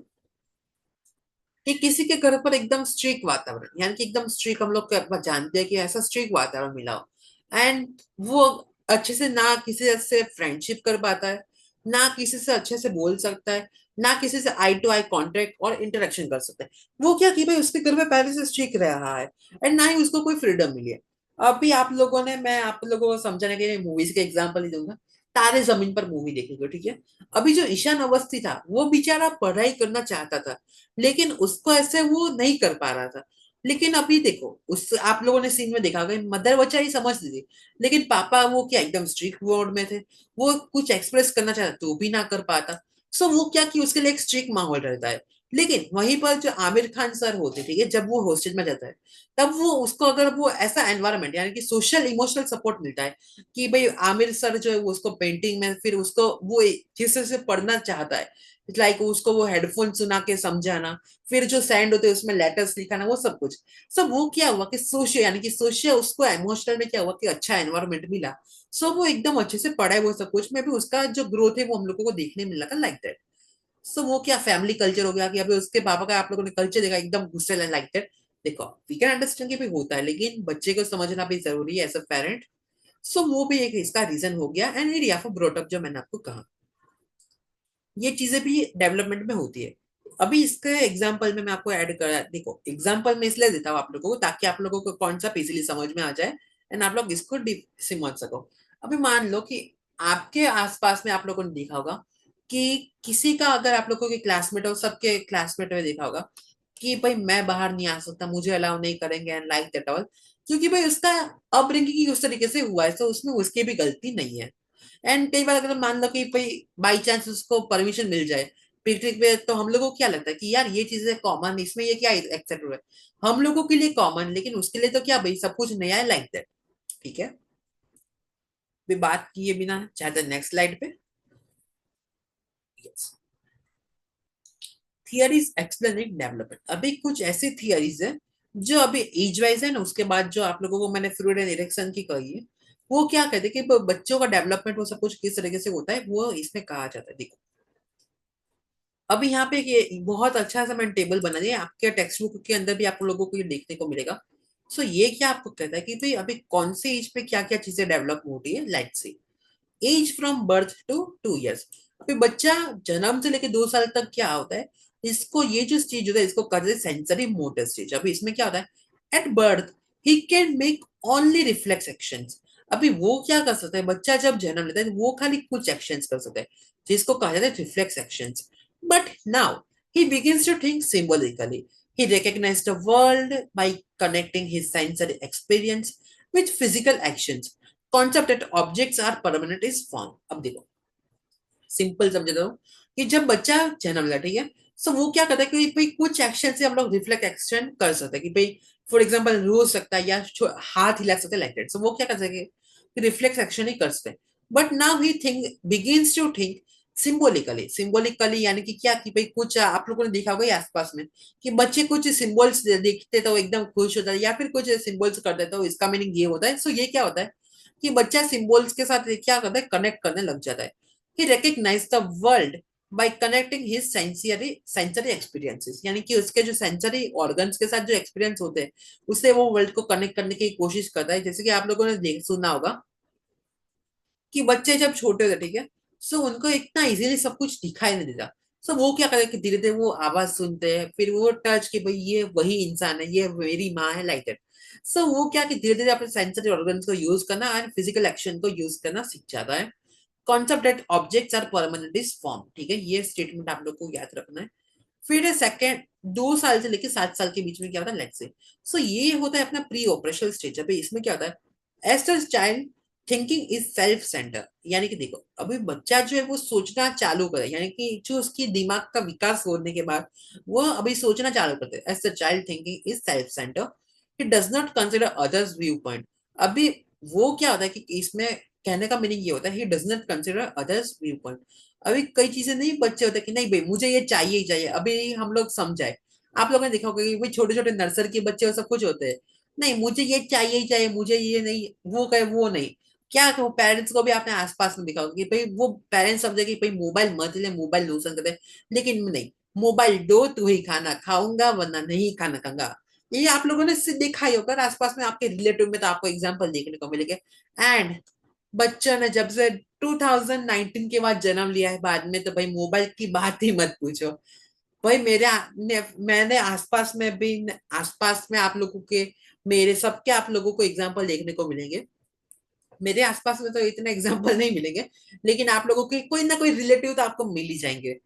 कि किसी के घर पर एकदम स्ट्रिक्ट वातावरण, यानी कि एकदम स्ट्रिक्ट, हम लोग जानते हैं कि ऐसा स्ट्रिक्ट वातावरण मिला हो, एंड वो अच्छे से ना किसी से फ्रेंडशिप कर पाता है, ना किसी से अच्छे से बोल सकता है, ना किसी से आई टू आई कांटेक्ट और इंटरेक्शन कर सकता है। वो क्या कि भाई उसके घर में पहले से स्ट्रिक्ट रहा है एंड ना ही उसको कोई फ्रीडम मिली है। अभी आप लोगों ने, मैं आप लोगों को समझाने के लिए मूवीज के एग्जांपल ही दूंगा। तारे जमीन पर मूवी देखेंगे, ठीक है। अभी जो ईशान अवस्थी था वो बेचारा पढ़ाई करना चाहता था, लेकिन उसको ऐसे वो नहीं कर पा रहा था। लेकिन अभी देखो, उस आप लोगों ने सीन में देखा होगा, मदर बच्चा ही समझ ली थी, लेकिन पापा वो क्या एकदम स्ट्रिक्ट मोड में थे। वो कुछ एक्सप्रेस करना चाहता तो भी ना कर पाता। सो वो क्या कि उसके लिए एक स्ट्रिक्ट माहौल रहता है। लेकिन वहीं पर जो आमिर खान सर होते, ठीक है, जब वो हॉस्टल में जाता है, तब वो उसको अगर वो ऐसा एनवायरनमेंट यानी कि सोशल इमोशनल सपोर्ट मिलता है कि भाई आमिर सर जो है वो उसको पेंटिंग में, फिर उसको वो जिस तरह से पढ़ना चाहता है, लाइक उसको वो हेडफोन सुना के समझाना, फिर जो सैंड होते हैं उसमें लेटर्स लिखाना, वो सब कुछ। सब वो क्या हुआ कि सोशल यानी कि सोशल उसको इमोशनल में क्या हुआ कि अच्छा एनवायरनमेंट मिला। सो वो एकदम अच्छे से पढ़ा है, वो सब कुछ में भी उसका जो ग्रोथ है वो हम लोगों को देखने मिला था, लाइक दैट। सो वो क्या फैमिली कल्चर हो गया कि अभी उसके पापा का आप लोगों ने कल्चर देखा एकदम गुस्से, लाइक दैट। देखो, वी कैन अंडरस्टैंड कि भी होता है, लेकिन बच्चे को समझना भी जरूरी है एज अ पेरेंट। सो वो भी एक इसका रीजन हो गया एंड एरिया फॉर ब्रॉटअप जो मैंने आपको कहा। ये चीजें भी डेवलपमेंट में होती है। अभी इसके एग्जाम्पल में मैं आपको ऐड कर, देखो एग्जाम्पल में इसलिए देता हूँ आप लोगों को ताकि आप लोगों को कॉन्सेप्ट इजीली समझ में आ जाए एंड आप लोग इसको डीप समझ सको। अभी मान लो कि आपके आसपास में आप लोगों ने देखा होगा कि किसी का, अगर आप लोगों के क्लासमेट हो, सबके क्लासमेट में देखा होगा कि भाई मैं बाहर नहीं आ सकता, मुझे अलाउ नहीं करेंगे एंड लाइक दैट ऑल, क्योंकि भाई उसका अपब्रिंगिंग उस तरीके से हुआ है, तो उसमें उसकी भी गलती नहीं है। एंड कई बार अगर मान लो कि भाई बाई चांस उसको परमिशन मिल जाए पिकनिक पे, तो हम लोगों को क्या लगता है कि यार ये चीजें कॉमन, इसमें ये क्या एक्सेप्ट हुआ है, हम लोगों के लिए कॉमन, लेकिन उसके लिए तो क्या भाई सब कुछ नया है, लाइक दैट। ठीक है। भी बात किए बिना चाहते नेक्स्ट स्लाइड पे। Yes, theories explaining development. अभी कुछ ऐसी थियरीज है जो अभी एज वाइज है ना, उसके बाद जो आप लोगों को मैंने फ्रूड एंड इरेक्शन की कही है, वो क्या कहते हैं कि बच्चों का डेवलपमेंट वो सब कुछ किस तरीके से होता है वो इसमें कहा जाता है। देखो, अभी यहाँ पे ये बहुत अच्छा सा मैंने टेबल बना दिया, आपके टेक्स्ट बुक के अंदर भी आप लोगों को ये देखने को मिलेगा। सो ये क्या आपको कहता है कि भाई अभी कौन सी एज पे क्या क्या चीजें डेवलप होती है, like see age from birth to 2 years. अभी बच्चा जन्म से लेके 2 साल तक क्या होता है, इसको ये जो स्टेज होता है इसको कहते हैं सेंसरी मोटर स्टेज। अभी इसमें क्या होता है, at birth he can make only reflex actions. अभी वो क्या कर सकता है, बच्चा जब जन्म लेता है वो खाली कुछ एक्शंस कर सकता है, जिसको कहा जाता है reflex actions. But now he begins to think symbolically. He recognized the world by connecting his sensory experience with physical actions. Concept at objects are permanent is form. अब देखो, सिंपल समझ दो कि जब बच्चा जन्म लेता है, ठीक है, सो वो क्या करता है कि भाई कुछ एक्शन से हम लोग रिफ्लेक्ट एक्शन कर सकते हैं कि भाई फॉर एग्जांपल रो सकता है या हाथ हिला सकता है, लाइक दैट। सो वो क्या कर सकते हैं कि रिफ्लेक्स एक्शन ही कर सकते हैं। But now he think begins to think symbolically. Symbolically यानी कि क्या कि भाई कुछ आप लोगों ने देखा होगा ये आसपास में कि बच्चे कुछ सिंबल्स देखते तो एकदम खुश होता है, या फिर कुछ सिंबल्स कर देते तो इसका मीनिंग ये होता है। सो ये क्या होता है कि बच्चा सिंबल्स के साथ क्या करता है, कनेक्ट करने लग जाता है। He recognized the world by connecting his sensory experiences, यानी कि उसके जो सेंसरी ऑर्गन्स के साथ जो एक्सपीरियंस होते हैं उससे वो वर्ल्ड को कनेक्ट करने की कोशिश करता है। जैसे कि आप लोगों ने देख सुना होगा कि बच्चे जब छोटे होते, ठीक है, सो उनको इतना इजीली सब कुछ दिखाई नहीं देता। सो वो क्या करते हैं कि धीरे धीरे वो आवाज सुनते हैं, फिर वो टच कि भाई ये वही इंसान है, ये मेरी माँ है, लाइक दैट। सो वो क्या कि धीरे धीरे अपने सेंसरी ऑर्गन्स को यूज करना एंड फिजिकल एक्शन को यूज करना सीख जाता है। Concept that objects are permanent is form. ठीक है, ये स्टेटमेंट आप लोग को याद रखना है। फिर सेकेंड, 2 साल से लेकर 7 साल के बीच में क्या होता है, लेट्स से। सो ये होता है अपना प्री ऑपरेशनल स्टेज। अभी इसमें क्या होता है, as a child thinking is self centre. यानी कि देखो, अभी बच्चा जो है वो सोचना चालू करे, यानी कि जो उसकी दिमाग का विकास होने के बाद वो अभी सोचना चालू करते हैं। As the child thinking is self centre, it does not consider others view point. अभी वो क्या होता है कि इसमें कहने का मीनिंग ये होता है, he does not consider others view point. अभी कई चीजें नहीं, बच्चे होते कि नहीं भाई मुझे ये चाहिए ही चाहिए। अभी हम लोग समझाए, आप लोगों ने देखा होगा कि भाई छोटे छोटे नर्सरी के बच्चे सब कुछ होते हैं, नहीं मुझे ये चाहिए ही चाहिए, मुझे ये नहीं, वो कहे वो नहीं। क्या वो पेरेंट्स को भी आपने आसपास में देखा होगा कि भाई वो पेरेंट्स समझे कि भाई मोबाइल मत ले, मोबाइल नुकसान करते हैं, लेकिन नहीं, मोबाइल दो तू ही खाना खाऊंगा वरना नहीं खाना खाऊंगा। ये आप लोगों ने देखा ही होगा आसपास में, आपके रिलेटिव में तो आपको एग्जाम्पल देखने को मिलेगा। एंड बच्चों ने जब से 2019 के बाद जन्म लिया है, बाद में तो भाई मोबाइल की बात ही मत पूछो। भाई मैंने आसपास में भी, आसपास में आप लोगों के, मेरे सबके आप लोगों को एग्जाम्पल देखने को मिलेंगे। मेरे आसपास में तो इतने एग्जाम्पल नहीं मिलेंगे, लेकिन आप लोगों के कोई ना कोई रिलेटिव तो आपको मिल ही जाएंगे।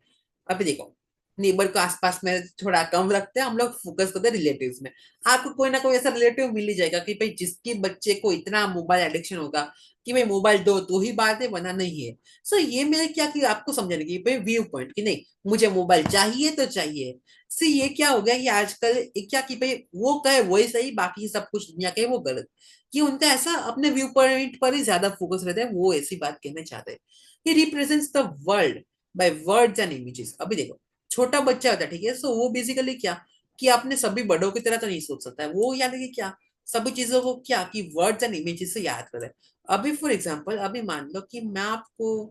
अभी देखो, नेबर को आसपास में थोड़ा कम रखते हैं हम लोग, फोकस करते हैं रिलेटिव्स में। आपको कोई ना कोई ऐसा रिलेटिव मिल ही जाएगा कि भाई जिसके बच्चे को इतना मोबाइल एडिक्शन होगा कि भाई मोबाइल दो तो ही बात है, वरना नहीं है। सो ये मेरे क्या कि आपको समझाने की भाई व्यू पॉइंट कि नहीं, मुझे मोबाइल चाहिए तो चाहिए। सी ये क्या हो गया कि आजकल क्या कि भाई वो कहे वही सही, बाकी सब कुछ दुनिया के वो गलत। कि उनका ऐसा अपने व्यू पॉइंट पर ही ज्यादा फोकस रहता है, वो ऐसी बात कहना चाहते हैं। ही represents the world by words and images. अभी देखो, छोटा बच्चा होता है, ठीक है, सो वो बेसिकली क्या कि अपने सभी बड़ों की तरह तो नहीं सोच सकता है वो, यानी कि क्या सभी चीजों को क्या कि वर्ड्स एंड इमेजेस से याद करे। अभी फॉर एग्जांपल, अभी मान लो कि मैं आपको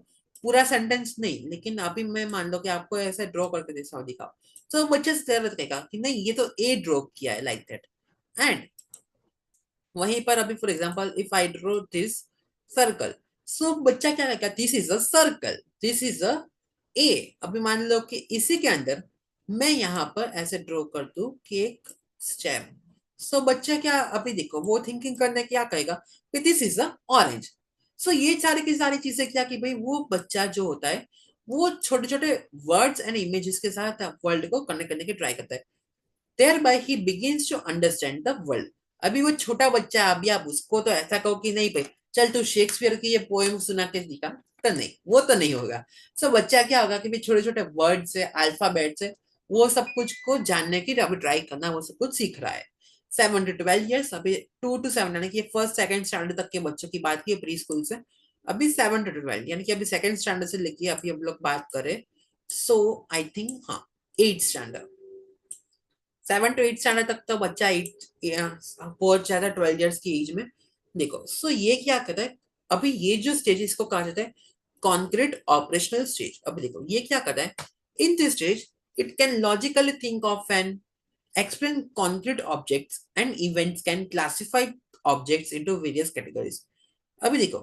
पूरा सेंटेंस नहीं, लेकिन अभी मैं मान लो कि आपको ऐसे ड्रॉ करके दे दिखाओ, तो बच्चे से जरूरत कहेगा कि नहीं ये तो ए ड्रॉ किया है लाइक दैट। एंड वहीं पर अभी for example if I draw this circle, so बच्चा क्या कहेगा, this is a circle, this is a A. अभी मान लो कि इसी के अंदर मैं यहाँ पर ऐसे ड्रॉ कर दूं कि एक स्टेम, सो बच्चा क्या, अभी देखो वो थिंकिंग करने क्या कहेगा कि दिस इज अ ऑरेंज। सो ये सारी की सारी चीजें क्या कि भाई वो बच्चा जो होता है वो छोटे छोटे वर्ड्स एंड इमेजेस के साथ वर्ल्ड को कनेक्ट करने की ट्राई करता है। thereby he begins to understand the world। अभी वो छोटा बच्चा, अभी आप उसको तो ऐसा कहो कि नहीं भाई चल तू शेक्सपियर की ये पोएम सुना के दिखा, तो नहीं, वो तो नहीं होगा। सो बच्चा क्या होगा कि भी छोटे छोटे वर्ड से, अल्फाबेट से वो सब कुछ को जानने की अभी ट्राई करना, वो सब कुछ सीख रहा है। 7 to 12 ईयर्स, अभी 2 to 7 यानी कि फर्स्ट सेकंड स्टैंडर्ड तक के बच्चों की बात की प्री स्कूल से। अभी 7 to 12 यानी कि अभी सेकंड स्टैंडर्ड से लेके अभी हम लोग बात करें, सो आई थिंक हाँ 8 स्टैंडर्ड, 7 to 8 स्टैंडर्ड तक तो बच्चा एट पहुंच जाता है 12 ईयर्स की एज में। देखो, सो ये क्या कहता है, अभी ये जो स्टेज इसको कहा जाता है कॉन्क्रीट ऑपरेशनल स्टेज। अभी देखो ये क्या कहता है, in this stage it can logically think of an explain concrete objects and events, can classify objects into various categories। अभी देखो,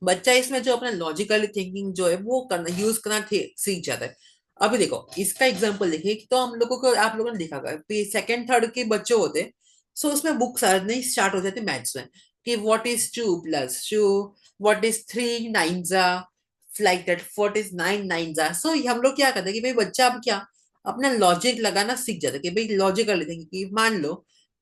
बच्चा इसमें जो अपना लॉजिकल थिंकिंग जो है वो करना यूज करना सीख जाता है। अभी देखो इसका एग्जांपल देखिए, तो हम लोगों को, आप लोगों ने देखा होगा सेकंड थर्ड के बच्चे होते, सो उसमें बुक नहीं स्टार्ट हो जाती मैथ्स में कि what is 2 + 2, what is 3 9 like that, what is 9 9 सो हम लोग क्या करते हैं कि भाई बच्चा अब क्या अपना लॉजिक लगाना सीख जाता है कि भाई लॉजिकल थिंकिंग कि मान लो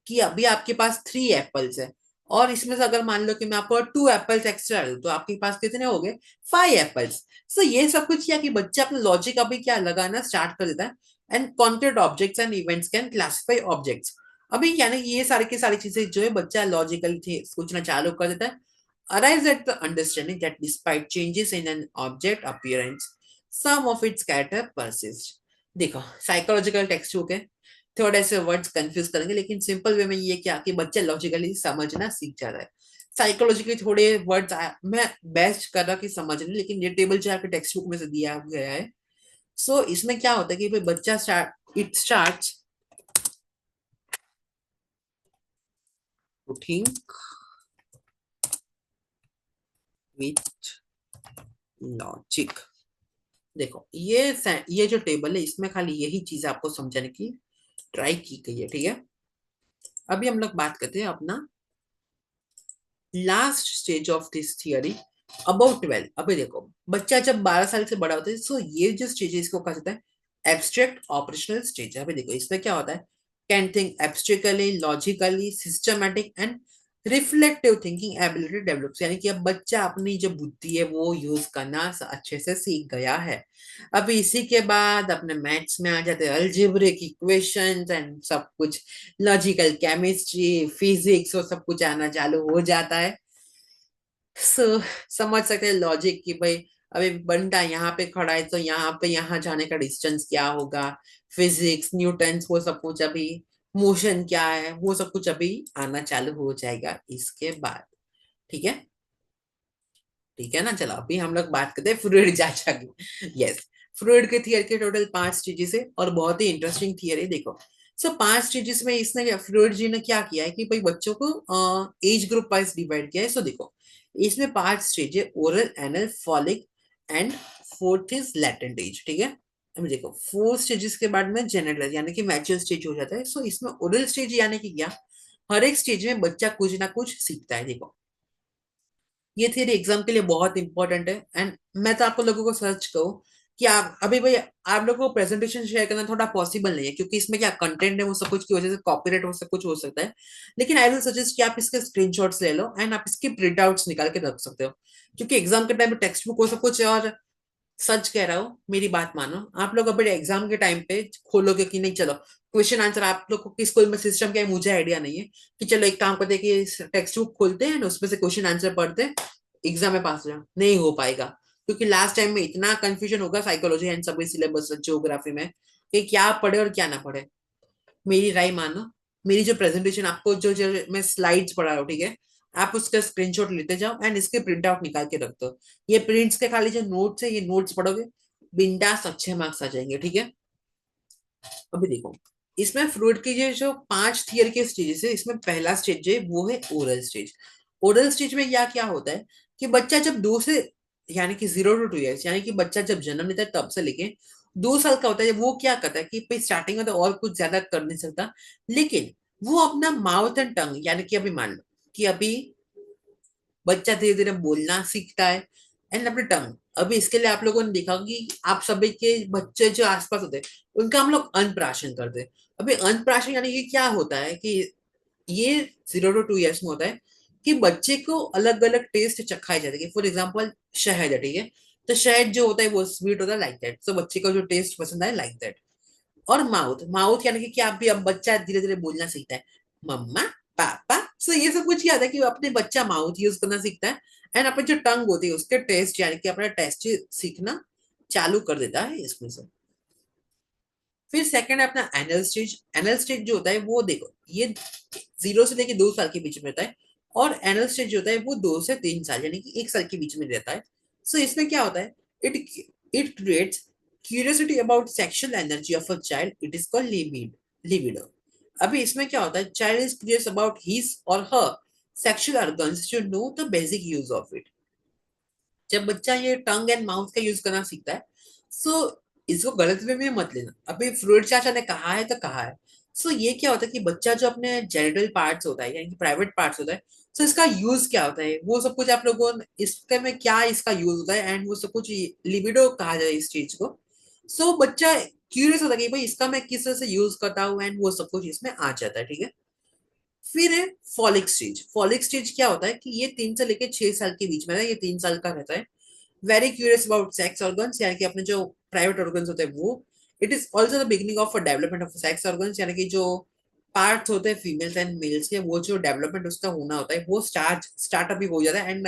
कि अभी आपके पास 3 एप्पल्स है, और इसमें से अगर मान लो कि मैं आपको 2 एप्पल्स एक्स्ट्रा दूं तो आपके पास कितने हो गए, 5 एप्पल्स। सो ये सब कुछ किया कि बच्चा अपना लॉजिक अभी क्या लगाना स्टार्ट कर देता है। And concrete objects and events can classify objects. अभी यानी कि ये सारी की सारी चीजें जो है बच्चा लॉजिकल सोचना चालू कर देता है। arrives at the understanding that despite changes in an object appearance, some of its character persist। देखो साइकोलॉजिकल टेक्स्ट बुक है, थोड़े से वर्ड्स कंफ्यूज करेंगे, लेकिन सिंपल वे में ये क्या कि बच्चा लॉजिकली समझना सीख जाता है। साइकोलॉजिकली थोड़े वर्ड्स मैं बेस्ट कर रहा कि समझने, लेकिन ये टेबल जो आपके टेक्स्ट बुक में से दिया गया है। सो इसमें क्या होता है कि भाई बच्चा it starts to think with logic. देखो ये जो टेबल है इसमें खाली यही चीज आपको समझाने की ट्राई की गई है, ठीक है। अभी हम लोग बात करते हैं अपना last stage of this theory about 12। अभी देखो बच्चा जब 12 साल से बड़ा होता है, सो ये जो स्टेज है इसको कहा जाता है एब्स्ट्रैक्ट ऑपरेशनल स्टेज। अभी देखो इसमें क्या होता है, can think abstractly, logically, systematic and reflective thinking ability develops. यानी कि अब बच्चा अपनी जो बुद्धि है वो यूज करना अच्छे से सीख गया है। अभी इसी के बाद अपने मैथ्स में आ जाते हैं अलजेब्रिक इक्वेशंस एंड सब कुछ, लॉजिकल केमिस्ट्री, फिजिक्स, वो सब कुछ आना चालू हो जाता है। सो समझ सकते हैं लॉजिक की भाई अभी बंटा यहाँ पे खड़ा है तो यहाँ पे यहाँ जाने का डिस्टेंस क्या होगा, फिजिक्स न्यूटन वो सब कुछ अभी, मोशन क्या है वो सब कुछ अभी आना चालू हो जाएगा इसके बाद। ठीक है, ठीक है ना। चलो अभी हम लोग बात करते हैं फ्रूइड चाचा की। यस, फ्रूइड के थियर के टोटल 5 स्टेजेस है और बहुत ही इंटरेस्टिंग थियर है। देखो, सो 5 स्टेजेस में इसने फ्रूइड जी ने क्या किया है कि भाई बच्चों को एज ग्रुप वाइज डिवाइड किया है। सो देखो इसमें 5 स्टेज है, oral, anal, phallic and fourth is latent age, ठीक है। अभी देखो 4 स्टेजेस के बाद में जेनेटल यानी कि मैच्योर स्टेज हो जाता है। सो इसमें ओरल स्टेज यानी कि क्या, हर एक स्टेज में बच्चा कुछ ना कुछ सीखता है। देखो ये थियरी एग्जाम के लिए बहुत इंपॉर्टेंट है। एंड मैं तो आपको लोगों को सर्च कहूँ कि आप अभी भाई आप लोगों को प्रेजेंटेशन शेयर करना थोड़ा पॉसिबल नहीं है, क्योंकि इसमें क्या कंटेंट है वो सब कुछ की वजह से कॉपीराइट वो सब कुछ हो सकता है। लेकिन आई विल सजेस्ट कि आप इसके स्क्रीनशॉट्स ले लो एंड आप इसके प्रिंट आउट्स निकाल के रख सकते हो, क्योंकि एग्जाम के टाइम में टेक्स्ट बुक वो सब कुछ है। और सच कह रहा हूँ, मेरी बात मानो, आप लोग अपने एग्जाम के टाइम पे खोलोगे कि नहीं, चलो क्वेश्चन आंसर आप लोग को किस स्कूल में सिस्टम क्या है मुझे आइडिया नहीं है, कि चलो एक काम करते हैं कि टेक्स्ट बुक खोलते हैं उसमें से क्वेश्चन आंसर पढ़ते हैं, एग्जाम में पास हो जाओ, नहीं हो पाएगा। क्योंकि लास्ट टाइम में इतना कंफ्यूजन होगा साइकोलॉजी एंड सभी सिलेबस ज्योग्राफी में कि क्या पढ़े और क्या ना पढ़े। मेरी राय मानो, मेरी जो प्रेजेंटेशन आपको जो मैं स्लाइड्स पढ़ा रहा हूँ, ठीक है, आप उसका स्क्रीनशॉट लेते जाओ एंड इसके प्रिंट आउट निकाल के रख दो। ये प्रिंट्स के खाली जो नोट्स है, ये नोट्स पढ़ोगे, बिंदास अच्छे मार्क्स आ जाएंगे, ठीक है। अभी देखो इसमें फ्लूइड की जो 5 थियर के स्टेजेस है, इसमें पहला स्टेज जो है वो है ओरल स्टेज। ओरल स्टेज में क्या क्या होता है कि बच्चा जब 2 से यानी कि 0 to 2 years, यानी कि बच्चा जब जन्म लेता है तब से लेके 2 साल का होता है, वो क्या करता है कि भाई स्टार्टिंग में तो और कुछ ज्यादा कर नहीं सकता, लेकिन वो अपना माउथ एंड टंग, यानी कि अभी मान लो कि अभी बच्चा धीरे धीरे बोलना सीखता है एंड अपने टंग। अभी इसके लिए आप लोगों ने देखा कि आप सभी के बच्चे जो आसपास होते हैं उनका हम लोग अनप्राशन करते हैं। अभी अनप्राशन यानी कि क्या होता है कि ये 0 to 2 years में होता है कि बच्चे को अलग अलग टेस्ट चखाए जाते हैं। फॉर एग्जाम्पल शहद है, ठीक है, तो शहद जो होता है वो स्वीट होता है लाइक दैट, तो बच्चे को जो टेस्ट पसंद है लाइक दैट। और माउथ, माउथ यानी कि क्या, अब बच्चा धीरे धीरे बोलना सीखता है, मम्मा, पापा। सो ये सब कुछ क्या होता है कि अपने बच्चा माउथ यूज करना सीखता है एंड अपने जो टंग होती है उसके टेस्ट यानी कि अपना टेस्ट सीखना चालू कर देता है इसमें से। फिर सेकंड है अपना एनल स्टेज। एनल स्टेज जो होता है वो देखो ये 0 से लेके 2 साल के बीच में रहता है। और एनल स्टेज जो होता है वो 2 से 3 साल यानी कि 1 साल के बीच में रहता है। सो इसमें क्या होता है, it it creates curiosity about sexual energy of a child, it is called libido. अभी इसमें क्या होता है, child is curious about his or her sexual organs to know the basic use of it. जब बच्चा ये टंग एंड माउथ का यूज करना सीखता है, सो इसको गलत वे में मत लेना। अभी फ्रूट चाचा ने कहा है तो कहा है। सो ये क्या होता है कि बच्चा जो अपने जेनिटल पार्ट्स होता है यानी कि प्राइवेट पार्ट्स होता है, सो इसका यूज क्या होता है वो सब कुछ आप लोगों ने इसके में क्या इसका यूज होता है एंड वो सब कुछ लिबिडो कहा जाए इस चीज को। सो बच्चा क्यूरियस होता है कि भाई इसका मैं किस तरह से यूज करता हूँ एंड वो सब कुछ इसमें आ जाता है, ठीक है। फिर है फॉलिक स्टेज। फॉलिक स्टेज क्या होता है कि ये 3 से लेकर 6 साल के बीच में है, ये 3 साल का रहता है। Very curious about sex organs यानी कि अपने जो प्राइवेट ऑर्गन्स होते हैं वो। It is also the beginning of development of sex organs यानी कि जो पार्ट्स होते हैं फीमेल्स एंड मेल्स के, वो जो डेवलपमेंट उसका होना होता है वो स्टार्ट अभी हो जाता है and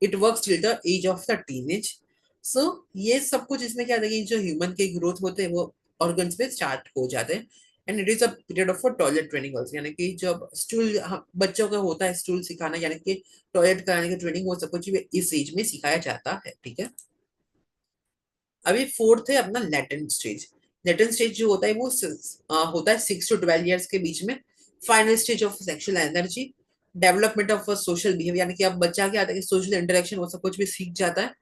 it works till the age of the teenage. So ये सब कुछ इसमें क्या है कि जो ह्यूमन के ग्रोथ होते हैं वो ऑर्गन्स पे स्टार्ट हो जाते हैं। And it is a period of toilet training also, यानी कि जब स्टूल बच्चों का होता है स्टूल सिखाना यानी कि टॉयलेट कराने की ट्रेनिंग, वो सब कुछ भी इस एज में सिखाया जाता है, ठीक है। अभी फोर्थ है अपना लेटेंट स्टेज। लेटेंट स्टेज जो होता है वो होता है 6 to 12 years के बीच में। Final stage of sexual energy, development of social behaviour यानी कि अब बच्चा क्या आता है कि सोशल इंटरेक्शन वो सब कुछ भी सीख जाता है।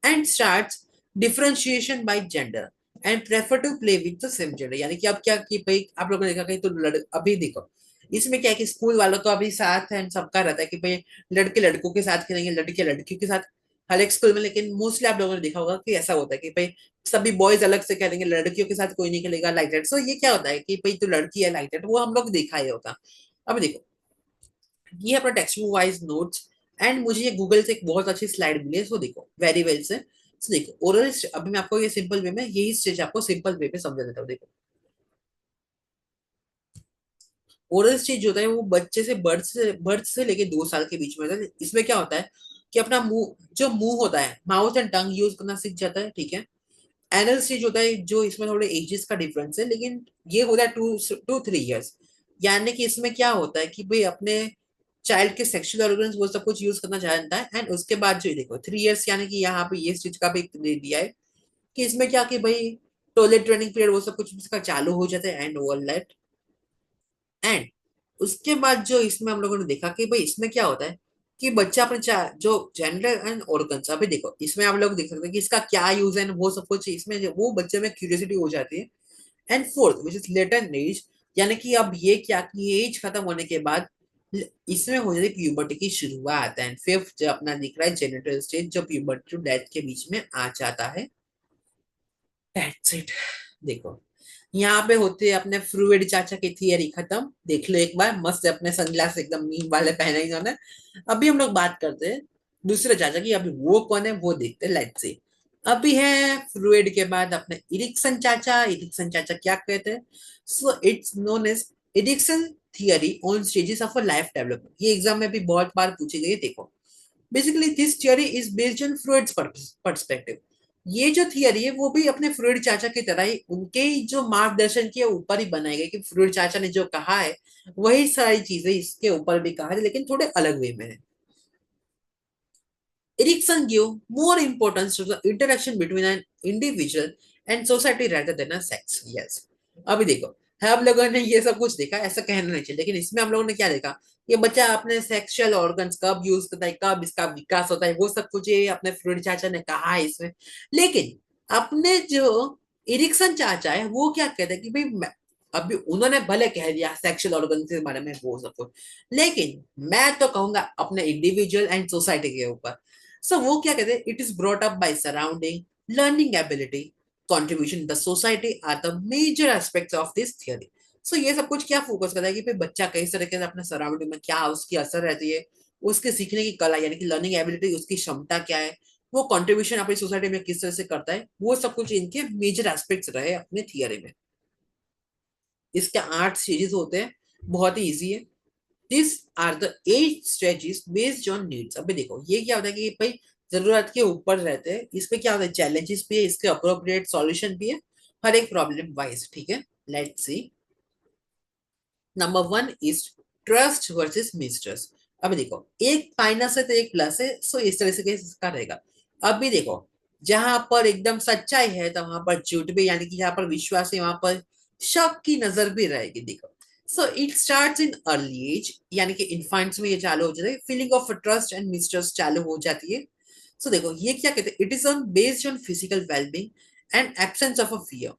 And starts differentiation by gender and prefer to play with the same gender, यानी कि अब क्या कि भाई आप लोगों ने देखा कहीं तो अभी देखो इसमें क्या है कि स्कूल वालों का अभी साथ है सबका रहता है कि भाई लड़के लड़कों के साथ खेलेंगे, लड़के लड़कियों के साथ हर एक स्कूल में। लेकिन मोस्टली आप लोगों ने देखा होगा कि ऐसा होता है कि भाई सभी बॉयज अलग से खेलेंगे, लड़कियों के साथ कोई नहीं खेलेगा लाइक दैट। सो ये क्या होता है कि भाई तू लड़की है लाइक दैट, वो हम लोग देखा ही होता। अब देखो ये अपना text book wise notes and मुझे ये गूगल से एक बहुत अच्छी स्लाइड मिली है, सो देखो वेरी वेल से। सो देखो ओरल, अभी मैं आपको ये सिंपल वे में यही स्टेज आपको सिंपल वे में समझा देता हूँ। देखो ओरल स्टेज जो होता है वो बच्चे से बर्थ से लेके 2 साल के बीच में होता है। इसमें क्या होता है कि अपना मुंह, जो मुंह होता है माउथ एंड टंग यूज करना सीख जाता है, ठीक है। एनल स्टेज होता है जो इसमें थोड़े एजेस का डिफरेंस है, लेकिन ये होता है 2 to 3 years। यानी कि इसमें क्या होता है कि भाई अपने चाइल्ड के सेक्सुअल ऑर्गन्स वो सब कुछ यूज करना जानता है। एंड उसके बाद जो ये देखो 3 years यानी कि यहाँ पे ये स्टेज का भी दे दिया है कि इसमें क्या कि भाई टॉयलेट ट्रेनिंग पीरियड वो सब कुछ इसका चालू हो जाता है एंड ओवर दैट। एंड उसके बाद जो इसमें हम लोगों ने देखा कि भाई इसमें क्या होता है कि बच्चा अपने जो जेंडर एंड ऑर्गन्स, अभी देखो इसमें आप लोग देख सकते हैं कि इसका क्या यूज है वो सब कुछ इसमें वो बच्चे में क्यूरियोसिटी हो जाती है। And fourth which is later age, यानी कि अब ये क्या कि एज खत्म होने के बाद इसमें हो जाती है प्यूबर्टी की शुरुआत। एंड फिफ्थ जो अपना दिख रहा है जेनिटल स्टेज, जो प्यूबर्टी टू डेथ के बीच में आ जाता है। That's it. देखो यहाँ पे होते हैं अपने फ्रूइड चाचा की थियरी खत्म, देख लो एक बार मस्त अपने सनग्लास एकदम मीम वाले पहने इन्होंने। अभी हम लोग बात करते हैं दूसरे चाचा की, अभी वो कौन है वो देखते हैं, लेट्स सी। अभी है फ्रूइड के बाद अपने इरिक्सन चाचा। इरिक्सन चाचा क्या कहते हैं? So it's known as Erikson theory on stages of a life development. ये एग्जाम में भी बहुत बार पूछी गई है, देखो। Basically this theory is based on Freud's perspective. ये जो थियरी है वो भी अपने फ्रूइड चाचा की तरह ही उनके ही जो मार्गदर्शन के ऊपर ही बनाई गई, कि फ्रूइड चाचा ने जो कहा है वही सारी चीजें इसके ऊपर भी कहा है, लेकिन थोड़े अलग वे में है। Erikson give more importance to the interaction between an individual and society rather than a sex. Yes. अभी देखो हम लोगों ने ये सब कुछ देखा, ऐसा कहना नहीं चाहिए, लेकिन इसमें हम लोगों ने क्या देखा? ये बच्चा अपने सेक्सुअल ऑर्गन्स कब यूज करता है, कब इसका विकास होता है, वो सब कुछ ये अपने फ्रूड चाचा ने कहा है इसमें। लेकिन अपने जो इरिक्सन चाचा है वो क्या कहते हैं कि भाई अभी उन्होंने भले कह दिया सेक्सुअल ऑर्गन के बारे में वो सब कुछ, लेकिन मैं तो कहूंगा अपने इंडिविजुअल एंड सोसाइटी के ऊपर। सो वो क्या कहते हैं, it is brought up by surrounding, learning ability, contribution in the society are the major aspects of this theory. So ये सब कुछ क्या फोकस करता है कि भाई बच्चा किस तरीके से अपने सराउंडिंग में क्या उसकी असर रहती है, उसके सीखने की कला यानी कि लर्निंग एबिलिटी, उसकी क्षमता क्या है, वो कंट्रीब्यूशन अपनी सोसाइटी में किस तरह से करता है, वो सब कुछ इनके मेजर एस्पेक्ट्स रहे अपने थियरी में। इसके 8 सीरीज होते हैं, बहुत ही इजी है। This are the 8 strategies based on needs. अभी देखो ये क्या होता है कि भाई जरूरत के ऊपर रहते हैं, इसमें क्या होता है चैलेंजेस भी है, इसके अप्रोप्रिएट सॉल्यूशन भी है, हर एक प्रॉब्लम वाइज, ठीक है। Let's see. Number 1 is trust versus mistrust. अभी देखो एक माइनस है तो एक प्लस है, सो इस तरह से इसका रहेगा। अभी देखो जहां पर एकदम सच्चाई है तो वहां पर झूठ भी, यानी कि जहां पर विश्वास है वहां पर शक की नजर भी रहेगी। देखो so it starts in early age, यानी कि इन्फेंट्स में ये चालू हो जाता है, feeling of trust and mistrust चालू हो जाती है। सो देखो ये क्या कहते हैं, it is on based on physical wellbeing and absence of a fear.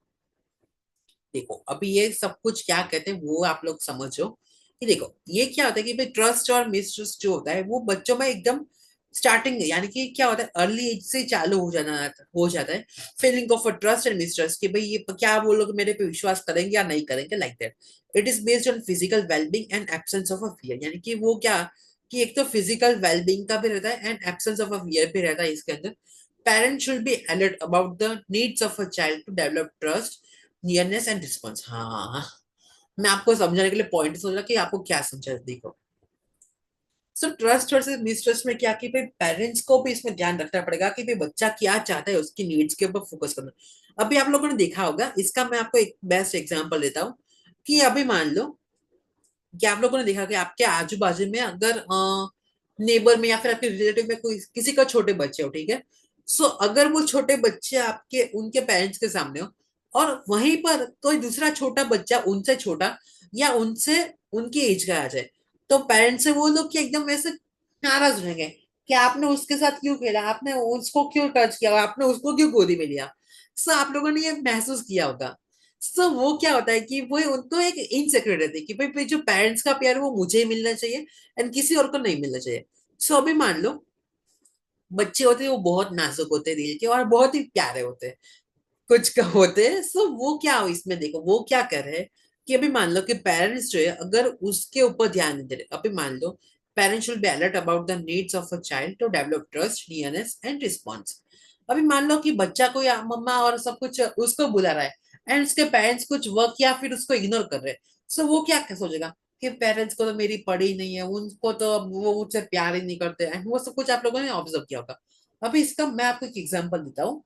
देखो अभी ये सब कुछ क्या कहते हैं वो आप लोग समझो कि देखो ये क्या होता है कि भाई ट्रस्ट और मिसट्रस्ट जो होता है वो बच्चों में एकदम स्टार्टिंग, यानी कि क्या होता है अर्ली एज से चालू हो जाता है। Feeling of a trust and mistrust कि भाई ये क्या वो लोग मेरे पे विश्वास करेंगे या नहीं करेंगे, like that. It is based on physical wellbeing and absence of a fear, यानी कि वो क्या कि एक तो फिजिकल वेलबींग का भी रहता है and absence of a fear भी रहता है इसके अंदर। Parents should be alert about the needs of a child to develop trust, nearness and response. हाँ, मैं आपको समझाने के लिए पॉइंट सोच रहा कि आपको क्या समझा, देखो। सो ट्रस्ट वर्सेस मिसट्रस्ट में क्या कि भाई पेरेंट्स को भी इसमें ध्यान रखना पड़ेगा कि भाई बच्चा क्या चाहता है, उसकी नीड्स के ऊपर फोकस करना। अभी आप लोगों ने देखा होगा, इसका मैं आपको एक बेस्ट एग्जांपल देता हूँ कि अभी मान लो कि आप लोगों ने देखा कि आपके आजू बाजू में अगर नेबर में या फिर आपके रिलेटिव में कोई किसी का छोटे बच्चे हो, ठीक है। सो अगर वो छोटे बच्चे आपके उनके पेरेंट्स के सामने हो और वहीं पर कोई दूसरा छोटा बच्चा उनसे छोटा या उनसे उनकी एज का आ जाए, तो पेरेंट्स से वो लोग क्या एकदम वैसे नाराज हो जाएंगे कि आपने उसके साथ क्यों खेला, आपने उसको क्यों टच किया, आपने उसको क्यों गोदी में लिया। सो आप लोगों ने ये महसूस किया होगा। सो वो क्या होता है कि वो उनको एक इनसिक्योर रहती है कि भाई जो पेरेंट्स का प्यार है वो मुझे ही मिलना चाहिए एंड किसी और को नहीं मिलना चाहिए। सो अभी मान लो बच्चे होते हैं वो बहुत नाजुक होते हैं दिल के और बहुत ही प्यारे होते हैं, कुछ का होते हैं। सो वो क्या हो इसमें देखो वो क्या कर रहे हैं कि अभी मान लो कि पेरेंट्स जो है अगर उसके ऊपर ध्यान नहीं दे रहे, अभी मान लो parents should be alert about the needs of a child to develop trust, nearness and response. अभी मान लो कि बच्चा को या मम्मा और सब कुछ उसको बुला रहा है एंड उसके पेरेंट्स कुछ वर्क या फिर उसको इग्नोर कर रहे हैं। सो वो क्या सोचेगा कि पेरेंट्स को तो मेरी पड़ी नहीं है, उनको तो अब वो मुझसे प्यार ही नहीं करते एंड वो सब कुछ आप लोगों ने ऑब्जर्व किया होगा। अभी इसका मैं आपको एक एग्जांपल देता हूँ।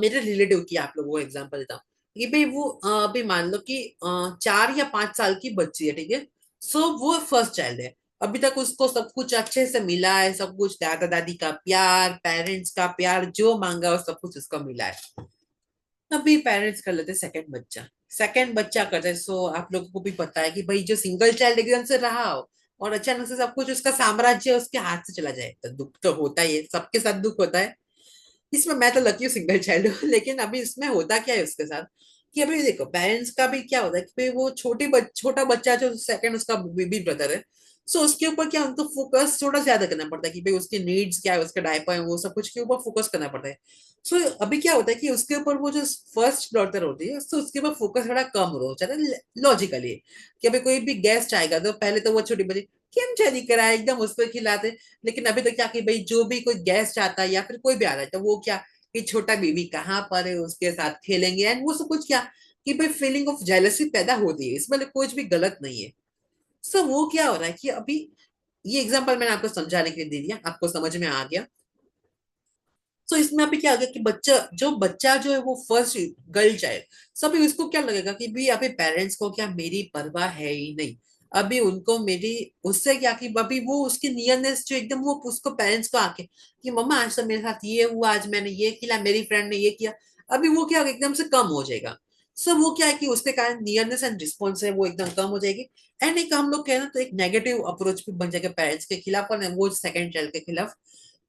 मेरे रिलेटिव की आप लोगों को एग्जांपल देता हूँ कि भाई वो अभी मान लो कि 4 या 5 साल की बच्ची है, ठीक है। सो वो फर्स्ट चाइल्ड है, अभी तक उसको सब कुछ अच्छे से मिला है, सब कुछ दादा दादी का प्यार, पेरेंट्स का प्यार, जो मांगा वो सब कुछ उसको मिला है। अभी पेरेंट्स कर लेते सेकंड बच्चा। सेकंड बच्चा करते, सो आप लोगों को भी पता है कि भाई जो सिंगल चाइल्ड एकदम से रहा हो और अचानक से सब कुछ उसका साम्राज्य उसके हाथ से चला जाए, तो दुख तो होता ही है, सबके साथ दुख होता है। इसमें मैं तो लकी हूँ, सिंगल चाइल्ड हूँ। लेकिन अभी इसमें होता क्या है उसके साथ, कि अभी देखो पेरेंट्स का भी क्या होता है कि भाई वो छोटा बच्चा जो सेकंड उसका बेबी ब्रदर है, सो उसके ऊपर क्या उनको फोकस थोड़ा ज्यादा करना पड़ता है कि भाई उसकी नीड्स क्या है, उसका डायपर है, वो सब कुछ के ऊपर फोकस करना पड़ता है। सो अभी क्या होता है कि उसके ऊपर वो जो फर्स्ट डॉटर होती है, तो उसके ऊपर फोकस थोड़ा कम हो जाता है लॉजिकली, कि अभी कोई भी गेस्ट आएगा तो पहले तो वो छोटी बच्ची केम चली कराए एकदम उसको खिलाते। लेकिन अभी तो क्या कि भाई जो भी कोई गेस्ट आता है या फिर कोई भी आ रहा है, तो वो क्या कि छोटा बेबी कहाँ पर है, उसके साथ खेलेंगे, एंड वो सब कुछ क्या कि भाई फीलिंग ऑफ जेलसी पैदा होती है, इसमें कुछ भी गलत नहीं है। सो वो क्या हो रहा है कि अभी ये एग्जांपल मैंने आपको समझाने के लिए दे दिया, आपको समझ में आ गया। सो इसमें अभी क्या हो गया कि बच्चा जो है वो फर्स्ट गर्ल चाइल्ड, सभी उसको क्या लगेगा कि भी अभी पेरेंट्स को क्या मेरी परवाह है ही नहीं। अभी उनको मेरी उससे क्या कि अभी वो उसकी नियरनेस जो एकदम वो उसको पेरेंट्स को आके कि मम्मा आज तो मेरे साथ ये हुआ, आज मैंने ये किया, मेरी फ्रेंड ने ये किया, अभी वो क्या एकदम से कम हो जाएगा। सो वो क्या है कि उसके कारण नियरनेस एंड रिस्पॉन्स है वो एकदम कम हो जाएगी। एंड एक हम लोग कहें ना तो एक नेगेटिव अप्रोच भी बन जाएगा पेरेंट्स के खिलाफ और वो सेकंड चाइल्ड के खिलाफ,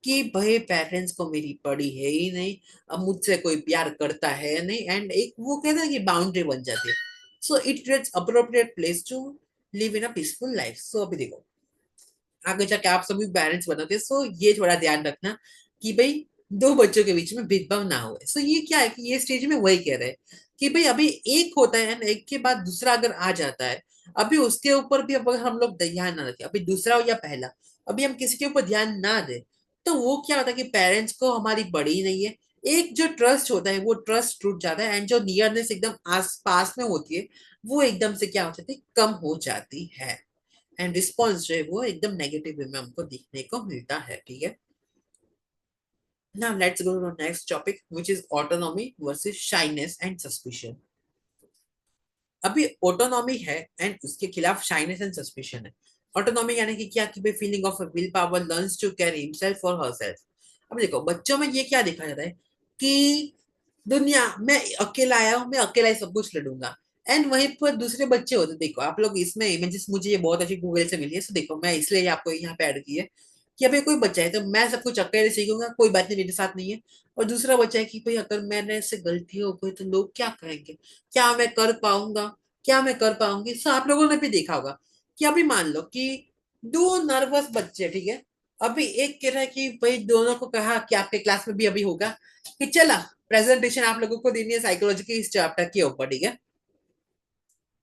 कि भाई पेरेंट्स को मेरी पड़ी है ही नहीं, अब मुझसे कोई प्यार करता है नहीं, एंड एक वो कहते हैं कि बाउंड्री बन जाती है। So it creates appropriate place to live in a peaceful life. So अभी देखो आगे जाके आप सभी पेरेंट्स बनोगे, सो ये थोड़ा ध्यान रखना कि भाई दो बच्चों के बीच में भेदभाव ना हो। सो ये क्या है कि ये स्टेज में वही कह रहे हैं कि भाई अभी एक होता है ना, एक के बाद दूसरा अगर आ जाता है, अभी उसके ऊपर भी अगर हम लोग ध्यान ना रखें, अभी दूसरा हो या पहला, अभी हम किसी के ऊपर ध्यान ना दें, तो वो क्या होता है कि पेरेंट्स को हमारी बड़ी नहीं है, एक जो ट्रस्ट होता है वो ट्रस्ट टूट जाता है, एंड जो नियरनेस एकदम आस पास में होती है वो एकदम से क्या हो जाती है, कम हो जाती है। एंड रिस्पॉन्स जो है वो एकदम नेगेटिव वे में हमको देखने को मिलता है, ठीक है। Now let's go to the next topic, which is autonomy versus shyness and suspicion. अभी ऑटोनॉमी है एंड उसके खिलाफ शाइनेस एंड सस्पिशन है। ऑटोनॉमी यानी कि क्या कि भाई feeling of will power, learns to care himself और हरसेल्फ। अब देखो बच्चों में ये क्या देखा जाता है कि दुनिया मैं अकेला आया हूँ, मैं अकेला ही सब कुछ लड़ूंगा। एंड वहीं पर दूसरे बच्चे होते, देखो आप लोग इसमें इमेजेस मुझे ये बहुत अच्छी गूगल से मिली है, तो देखो मैं इसलिए आपको यहाँ पे ऐड की है कि अभी कोई बच्चा है तो मैं सब कुछ अकेले सीखूंगा, कोई बात नहीं मेरे साथ नहीं है। और दूसरा बच्चा है कि भाई अगर मैंने से गलती हो गई तो लोग क्या कहेंगे, क्या मैं कर पाऊंगा, क्या मैं कर पाऊंगी। सो आप लोगों ने भी देखा होगा कि अभी मान लो कि दो नर्वस बच्चे, ठीक है, अभी एक कह रहा है कि भाई दोनों को कहा कि आपके क्लास में भी अभी होगा कि चला प्रेजेंटेशन आप लोगों को देनी है साइकोलॉजी के इस चैप्टर के ऊपर, ठीक है।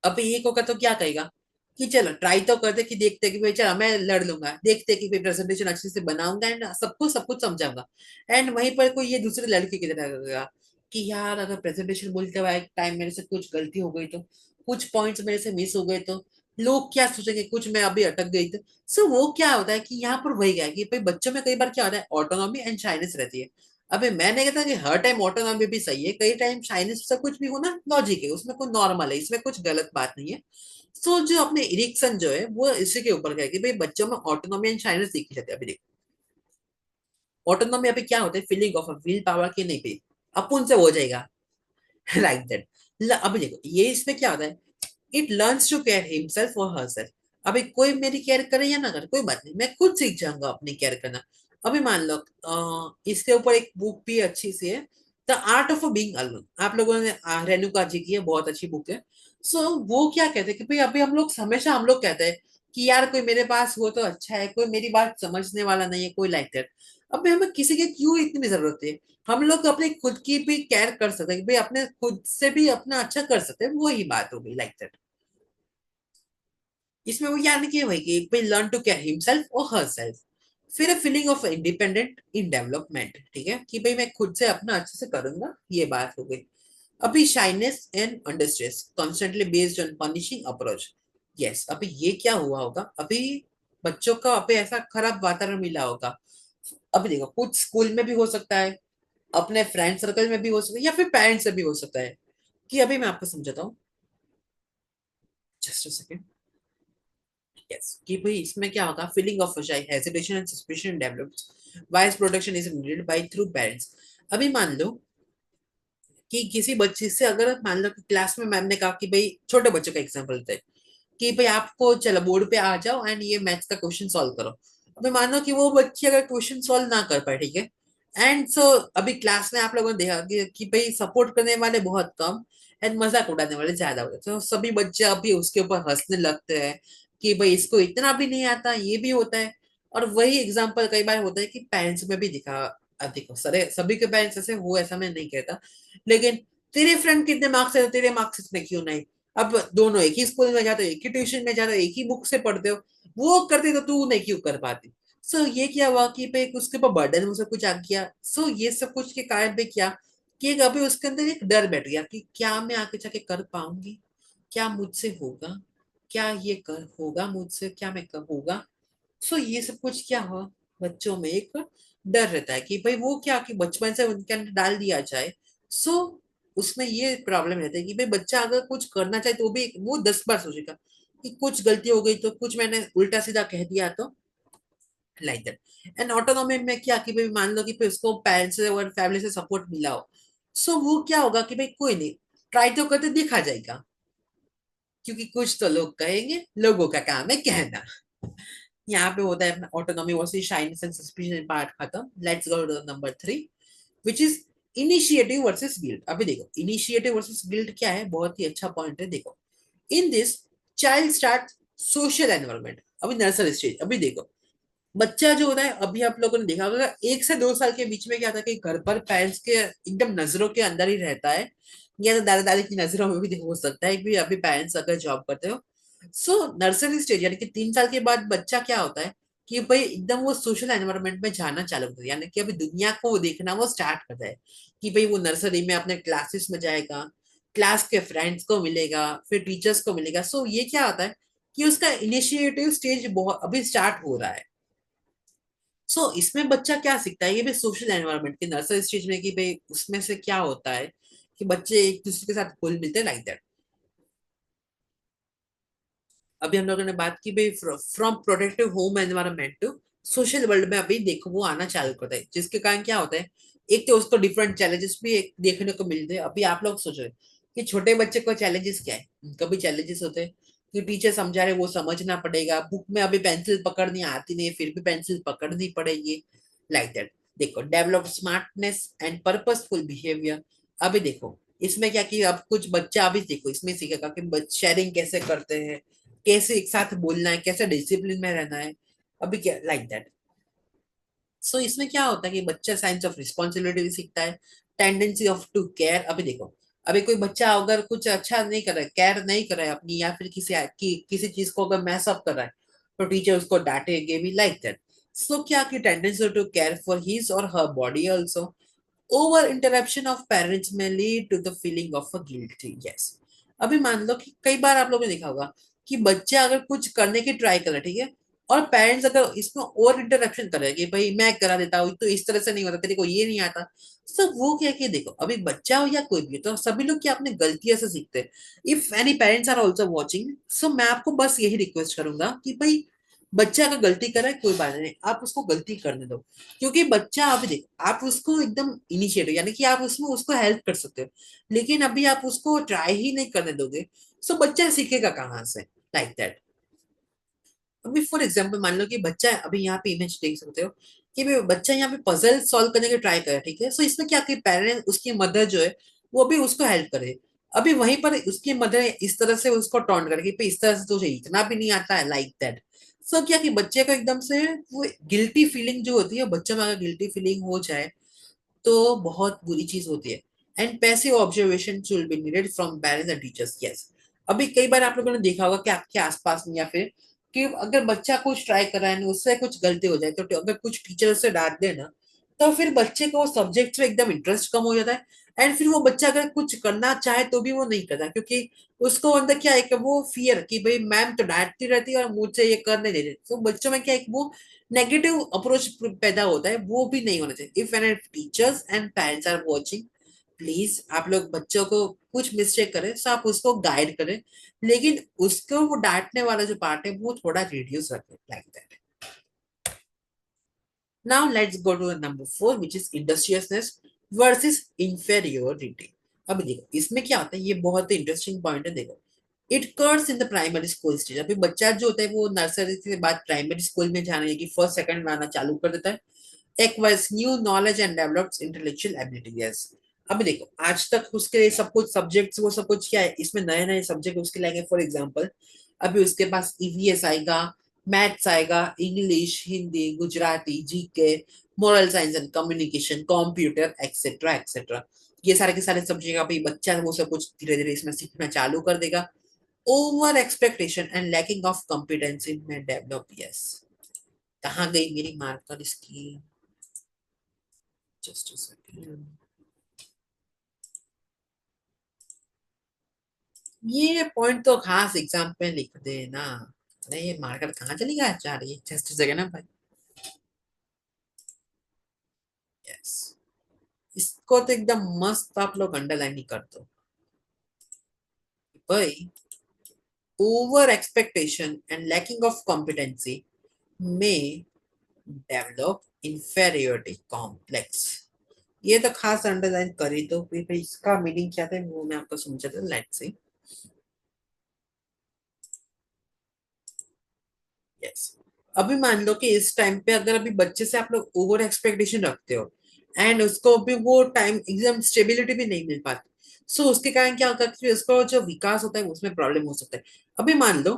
अभी एक होगा तो क्या कहेगा कि चलो ट्राई तो करते कि देखते कि भाई चलो मैं लड़ लूंगा, देखते कि भाई प्रेजेंटेशन अच्छे से बनाऊंगा एंड सबको सब कुछ समझाऊंगा। एंड वहीं पर कोई ये दूसरे लड़के की तरह करेगा कि यार अगर प्रेजेंटेशन बोलते हुए एक टाइम मेरे से कुछ गलती हो गई तो, कुछ पॉइंट्स मेरे से मिस हो गए तो लोग क्या सोचेंगे, कुछ मैं अभी अटक गई तो। सो वो क्या होता है कि यहाँ पर वही गया कि भाई बच्चों में कई बार क्या होता है ऑटोनॉमी एंड शाइनेस रहती है। अबे मैं नहीं कहता कि हर टाइम ऑटोनॉमी भी सही है, कई टाइम शाइनेस सब कुछ भी होना लॉजिक है, उसमें कोई नॉर्मल है, इसमें कुछ गलत बात नहीं है। सो जो अपने इरिक्सन जो है वो इसी के ऊपर है कि भाई बच्चों में ऑटोनॉमी एंड शाइनेस देखी जाती है। अभी देखो ऑटोनॉमी अभी क्या होता है, फीलिंग ऑफ विल पावर की नहीं पे अपुन से हो जाएगा लाइक दैट। अभी देखो ये इसमें क्या होता है, it learns to care himself और हरसेल्फ। अभी कोई मेरी केयर करे या ना करे कोई बात नहीं, मैं खुद सीख जाऊंगा अपनी केयर करना। अभी मान लो इसके ऊपर एक बुक भी अच्छी सी है, the art of being alone, आप लोगों ने रेणुका जी की है, बहुत अच्छी बुक है। सो वो क्या कहते हैं कि भाई अभी हम लोग हमेशा हम लोग कहते हैं कि यार कोई मेरे पास हो तो अच्छा है, कोई मेरी बात समझने वाला नहीं है, कोई लाइक दैट। अभी हमें किसी के क्यों इतनी जरूरत है, हम लोग अपने खुद की भी केयर कर सकते हैं भाई, अपने खुद से भी अपना अच्छा कर सकते हैं, वही बात हो गई लाइक दैट। इसमें वो याद नहीं वही कि भाई लर्न टू केयर हिमसेल्फ और हर सेल्फ। फिर feeling of independent in development, ठीक है, कि भाई मैं खुद से अपना अच्छे से करूंगा, ये बात हो गई। अभी shyness and under stress constantly based on punishing approach. Yes अभी ये क्या हुआ होगा, अभी बच्चों का अभी ऐसा खराब वातावरण मिला होगा। अभी देखो कुछ स्कूल में भी हो सकता है, अपने फ्रेंड सर्कल में भी हो सकता है, या फिर पेरेंट्स से भी हो सकता है। कि अभी मैं आपको समझाता हूँ, जस्ट अ सेकेंड। यस कि भाई इसमें क्या होगा, feeling of hesitation and suspicion develops wise protection is needed by through parents. अभी मान लो कि किसी बच्चे से अगर मान लो कि क्लास में मैम ने कहा कि भाई छोटे बच्चों का एग्जांपल देते हैं कि भाई आपको चलो बोर्ड पे आ जाओ एंड ये मैथ्स का क्वेश्चन सॉल्व करो। अभी मानो कि वो बच्ची अगर क्वेश्चन सॉल्व ना कर पाए, ठीक है, एंड सो अभी क्लास में आप लोगों ने देखा कि भाई सपोर्ट करने वाले बहुत कम एंड मजाक उड़ाने वाले ज्यादा होते हैं, तो सभी बच्चे अभी उसके ऊपर हंसने लगते हैं कि भाई इसको इतना भी नहीं आता, ये भी होता है। और वही एग्जाम्पल कई बार होता है कि पेरेंट्स में भी दिखा, देखो सरे सभी के पेरेंट्स ऐसे हो ऐसा मैं नहीं कहता, लेकिन तेरे फ्रेंड कितने मार्क्स है, तेरे मार्क्स इतने क्यों नहीं। अब दोनों एक ही स्कूल में जाते हो, एक ही ट्यूशन में जाते हो, एक ही बुक से पढ़ते हो, वो करते तो तू नहीं क्यों कर पाती। सो ये क्या हुआ कि पे उसके ऊपर बर्डन मुझसे कुछ आ गया। सो ये सब कुछ के कारण पे क्या कि अभी उसके अंदर एक डर बैठ गया कि क्या मैं आगे जाके कर पाऊंगी, क्या मुझसे होगा, क्या ये कर होगा मुझसे, क्या मैं कर होगा। सो ये सब कुछ क्या हुआ, बच्चों में एक डर रहता है कि भाई वो क्या कि बचपन से उनके अंदर डाल दिया जाए। सो उसमें ये प्रॉब्लम रहता है कि भाई बच्चा अगर कुछ करना चाहे तो भी वो 10 बार सोचेगा कि कुछ गलती हो गई तो, कुछ मैंने उल्टा सीधा कह दिया तो, लाइक दैट। एंड ऑटोनॉमी में क्या कि भाई मान लो कि फिर उसको पेरेंट्स से और फैमिली से सपोर्ट मिला हो, सो वो क्या होगा कि भाई कोई नहीं, ट्राई तो करते देखा जाएगा, क्योंकि कुछ तो लोग कहेंगे, लोगों का काम है कहना। यहाँ पे होता है अपना autonomy versus shyness and suspicion part खत्म। Let's go to number 3, which is initiative versus guilt. अभी देखो इनिशिएटिव वर्सेस गिल्ट क्या है, बहुत ही अच्छा पॉइंट है। देखो in this child start social environment. अभी नर्सरी स्टेज, अभी देखो बच्चा जो होता है, अभी आप लोगों ने देखा होगा 1 से 2 साल के बीच में क्या था कि घर पर पेरेंट्स के एकदम नजरों के अंदर ही रहता है, या तो दादा दादी की नजरों में भी हो सकता है कि अभी पेरेंट्स अगर जॉब करते हो। सो नर्सरी स्टेज यानी कि 3 साल के बाद बच्चा क्या होता है कि भाई एकदम वो सोशल एनवायरनमेंट में जाना चालू करता है, यानी कि अभी दुनिया को वो देखना वो स्टार्ट करता है कि भाई वो नर्सरी में अपने क्लासेस में जाएगा, क्लास के फ्रेंड्स को मिलेगा, फिर टीचर्स को मिलेगा। सो ये क्या होता है कि उसका इनिशिएटिव स्टेज बहुत अभी स्टार्ट हो रहा है। इसमें बच्चा क्या सीखता है, ये भी सोशल एनवायरनमेंट के नर्सरी स्टेज में कि भाई उसमें से क्या होता है कि बच्चे एक दूसरे के साथ घुल मिलते हैं, लाइक दैट। अभी हम लोगों ने बात की भाई from protective home environment to social world में, अभी देखो वो आना चालू करता है, जिसके कारण क्या होता है, एक तो उसको डिफरेंट चैलेंजेस भी एक देखने को मिलते हैं। अभी आप लोग सोच रहे हैं कि छोटे बच्चे को चैलेंजेस क्या है, उनका भी चैलेंजेस होते हैं कि टीचर समझा रहे वो समझना पड़ेगा, बुक में अभी पेंसिल पकड़नी आती नहीं फिर भी पेंसिल पकड़नी पड़ेगी, लाइक दैट। देखो develop smartness and purposeful behaviour. अभी देखो इसमें क्या कि अब कुछ बच्चा अभी देखो इसमें सीखेगा कि शेयरिंग कैसे करते हैं, कैसे एक साथ बोलना है, कैसे डिसिप्लिन में रहना है, अभी क्या लाइक दैट। इसमें क्या होता है कि बच्चा साइंस ऑफ रिस्पॉन्सिबिलिटी भी सीखता है, टेंडेंसी ऑफ टू केयर। अभी देखो अभी कोई बच्चा अगर कुछ अच्छा नहीं कर रहा है, केयर नहीं कर रहा है अपनी, या फिर किसी चीज को अगर मैस अप कर रहा है, तो टीचर उसको डांटेगे भी, लाइक दैट। क्या की tendency to care for his or her body also. Over interruption of parents may lead to the feeling of a guilty, yes. अभी मान लो कि कई बार आप लोगों ने देखा होगा कि बच्चा अगर कुछ करने की ट्राई कर रहा है, ठीक है, और पेरेंट्स अगर इसमें ओवर इंटरप्शन कर रहे हैं कि भाई मैं करा देता हूँ तो इस तरह से नहीं होता, तेरे को ये नहीं आता। सब वो क्या कि देखो अभी बच्चा हो या कोई भी हो, तो सभी लोग क्या अपने गलतियों से सीखते हैं। If any parents are also watching, so मैं आपको बस यही रिक्वेस्ट करूंगा कि भाई बच्चा अगर गलती करे कोई बात नहीं, आप उसको गलती करने दो। क्योंकि बच्चा अभी देखो आप उसको एकदम इनिशिएटिव यानी कि आप उसमें उसको हेल्प कर सकते हो, लेकिन अभी आप उसको ट्राई ही नहीं करने दोगे, बच्चा सीखेगा कहाँ से, लाइक दैट। अभी फॉर एग्जाम्पल मान लो कि बच्चा है, अभी यहाँ पे इमेज देख सकते हो कि भाई बच्चा यहाँ पे पजल सॉल्व करने की ट्राई करे, ठीक है। इसमें क्या कि पेरेंट उसकी मदर जो है वो भी उसको हेल्प करे। अभी वहीं पर उसकी मदर इस तरह से उसको टॉन्ट करे कि भाई इस तरह से तुझे इतना भी नहीं आता है, लाइक दैट। क्या कि बच्चे को एकदम से वो गिल्टी फीलिंग जो होती है, बच्चे में अगर गिल्टी फीलिंग हो जाए तो बहुत बुरी चीज होती है। And passive observation should be needed from parents and teachers, yes. अभी कई बार आप लोगों ने देखा होगा कि आपके आसपास में या फिर कि अगर बच्चा कुछ ट्राई कर रहा है उससे कुछ गलती हो जाए, तो अगर कुछ टीचर उससे डांट देना, तो फिर बच्चे को सब्जेक्ट में एकदम इंटरेस्ट कम हो जाता है। एंड फिर वो बच्चा अगर कुछ करना चाहे तो भी वो नहीं करता, क्योंकि उसको अंदर क्या है कि वो फियर कि भाई मैम तो डांटती रहती है और मुझसे ये कर नहीं देती। बच्चों में क्या है कि वो नेगेटिव अप्रोच पैदा होता है, वो भी नहीं होना चाहिए। If an teachers and parents are watching, please आप लोग बच्चों को कुछ मिस्टेक करें तो आप उसको गाइड करें, लेकिन उसको वो डांटने वाला जो पार्ट है वो थोड़ा रिड्यूस रखें, like that. Now let's go to number 4, which is industriousness versus inferiority. अब देखो इसमें क्या होता है, ये बहुत ही इंटरेस्टिंग पॉइंट है। देखो it occurs in the primary school stage. अभी बच्चा जो होता है वो नर्सरी के बाद प्राइमरी स्कूल में जाने की फर्स्ट सेकंड में आना चालू कर देता है। Acquires new knowledge and develops intellectual abilities. अभी देखो आज तक उसके लिए सब कुछ सब्जेक्ट्स वो सब कुछ क्या है, इसमें नए नए सब्जेक्ट उसके लाएंगे। फॉर एग्जांपल अभी उसके पास ईवीएस आएगा, मैथ्स आएगा, English, Hindi, Gujarati, GK, moral science and communication, computer, etcetera etcetera. ये सारे के सारे सब्जेक्ट अभी बच्चा वो सब कुछ धीरे धीरे इसमें सीखना चालू कर देगा। Over expectation and lacking of competency में डेवलप। यस, कहाँ गई मेरी मार्कर इसकी? Just a second. ये पॉइंट तो खास एग्जाम पे लिख देना। अरे ये मार्कर कहाँ चली गया जा रही है? जस्ट जगह ना भाई। यस, इसको तो एकदम मस्त आप लोग अंडरलाइन ही कर दो भाई। Over expectation and lacking of competency में डेवलप इंफेरियोरिटी कॉम्प्लेक्स। ये तो खास अंडरलाइन करी तो फिर भाई इसका मीनिंग क्या था वो मैं आपको समझा था। Let's see. यस, अभी मान लो कि इस टाइम पे अगर अभी बच्चे से आप लोग ओवर एक्सपेक्टेशन रखते हो एंड उसको भी वो टाइम एकदम स्टेबिलिटी भी नहीं मिल पाती, सो उसके कारण क्या होता है कि उसका जो विकास होता है उसमें प्रॉब्लम हो सकता है। अभी मान लो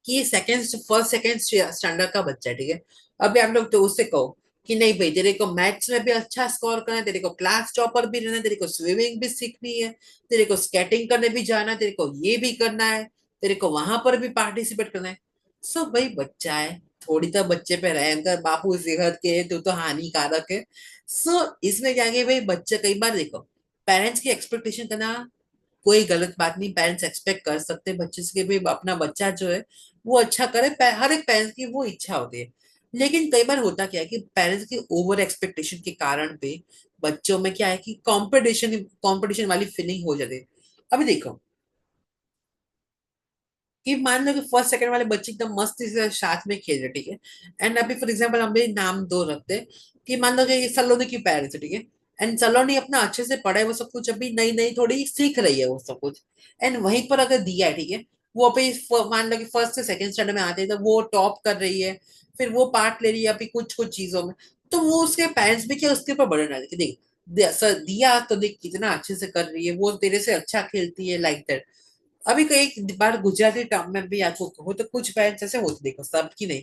कि सेकंड फर्स्ट सेकंड स्टैंडर्ड का बच्चा है, ठीक है। अभी आप लोग तो उससे कहो कि नहीं भाई तेरे को मैथ्स में भी अच्छा स्कोर करना है, तेरे को क्लास टॉपर भी रहना है, तेरे को स्विमिंग भी सीखनी है, तेरे को स्केटिंग करने भी जाना है, तेरे को ये भी करना है, तेरे को वहां पर भी पार्टिसिपेट करना है। सो भाई बच्चा है, थोड़ी तो बच्चे पे रहे अंकर बापू सेहत के तो हानिकारक है। सो इसमें क्या है कि भाई बच्चे कई बार देखो पेरेंट्स की एक्सपेक्टेशन करना कोई गलत बात नहीं। पेरेंट्स एक्सपेक्ट कर सकते हैं बच्चे से कि भाई अपना बच्चा जो है वो अच्छा करे। हर एक पेरेंट्स की वो इच्छा होती है। लेकिन कई बार होता क्या है कि पेरेंट्स की ओवर एक्सपेक्टेशन के कारण पे बच्चों में क्या है कि कंपटीशन कंपटीशन वाली फीलिंग हो जाती है। अभी देखो कि मान लो कि फर्स्ट सेकंड वाले बच्चे एकदम मस्ती से साथ में खेल रहे, ठीक है। एंड अभी फॉर एग्जांपल हम भी नाम दो रखते हैं कि मान लो कि सलोनी की पेरेंट्स है, ठीक है। एंड सलोनी अपना अच्छे से पढ़ा है वो सब कुछ, अभी नई नई थोड़ी सीख रही है वो सब कुछ। एंड वहीं पर अगर दिया है, ठीक है, वो अभी मान लो कि फर्स्ट से सेकंड स्टैंडर्ड में आते हैं तो वो टॉप कर रही है, फिर वो पार्ट ले रही है अभी कुछ कुछ चीजों में। तो वो उसके पेरेंट्स भी क्या उसके ऊपर बर्डन डाले कि देख सर दिया तो देख कितना अच्छे से कर रही है, वो तेरे से अच्छा खेलती है, लाइक दैट। अभी कई बार गुजराती टर्म में भी आपको कहो तो कुछ पेरेंट्स ऐसे होते देखो, सबकी नहीं,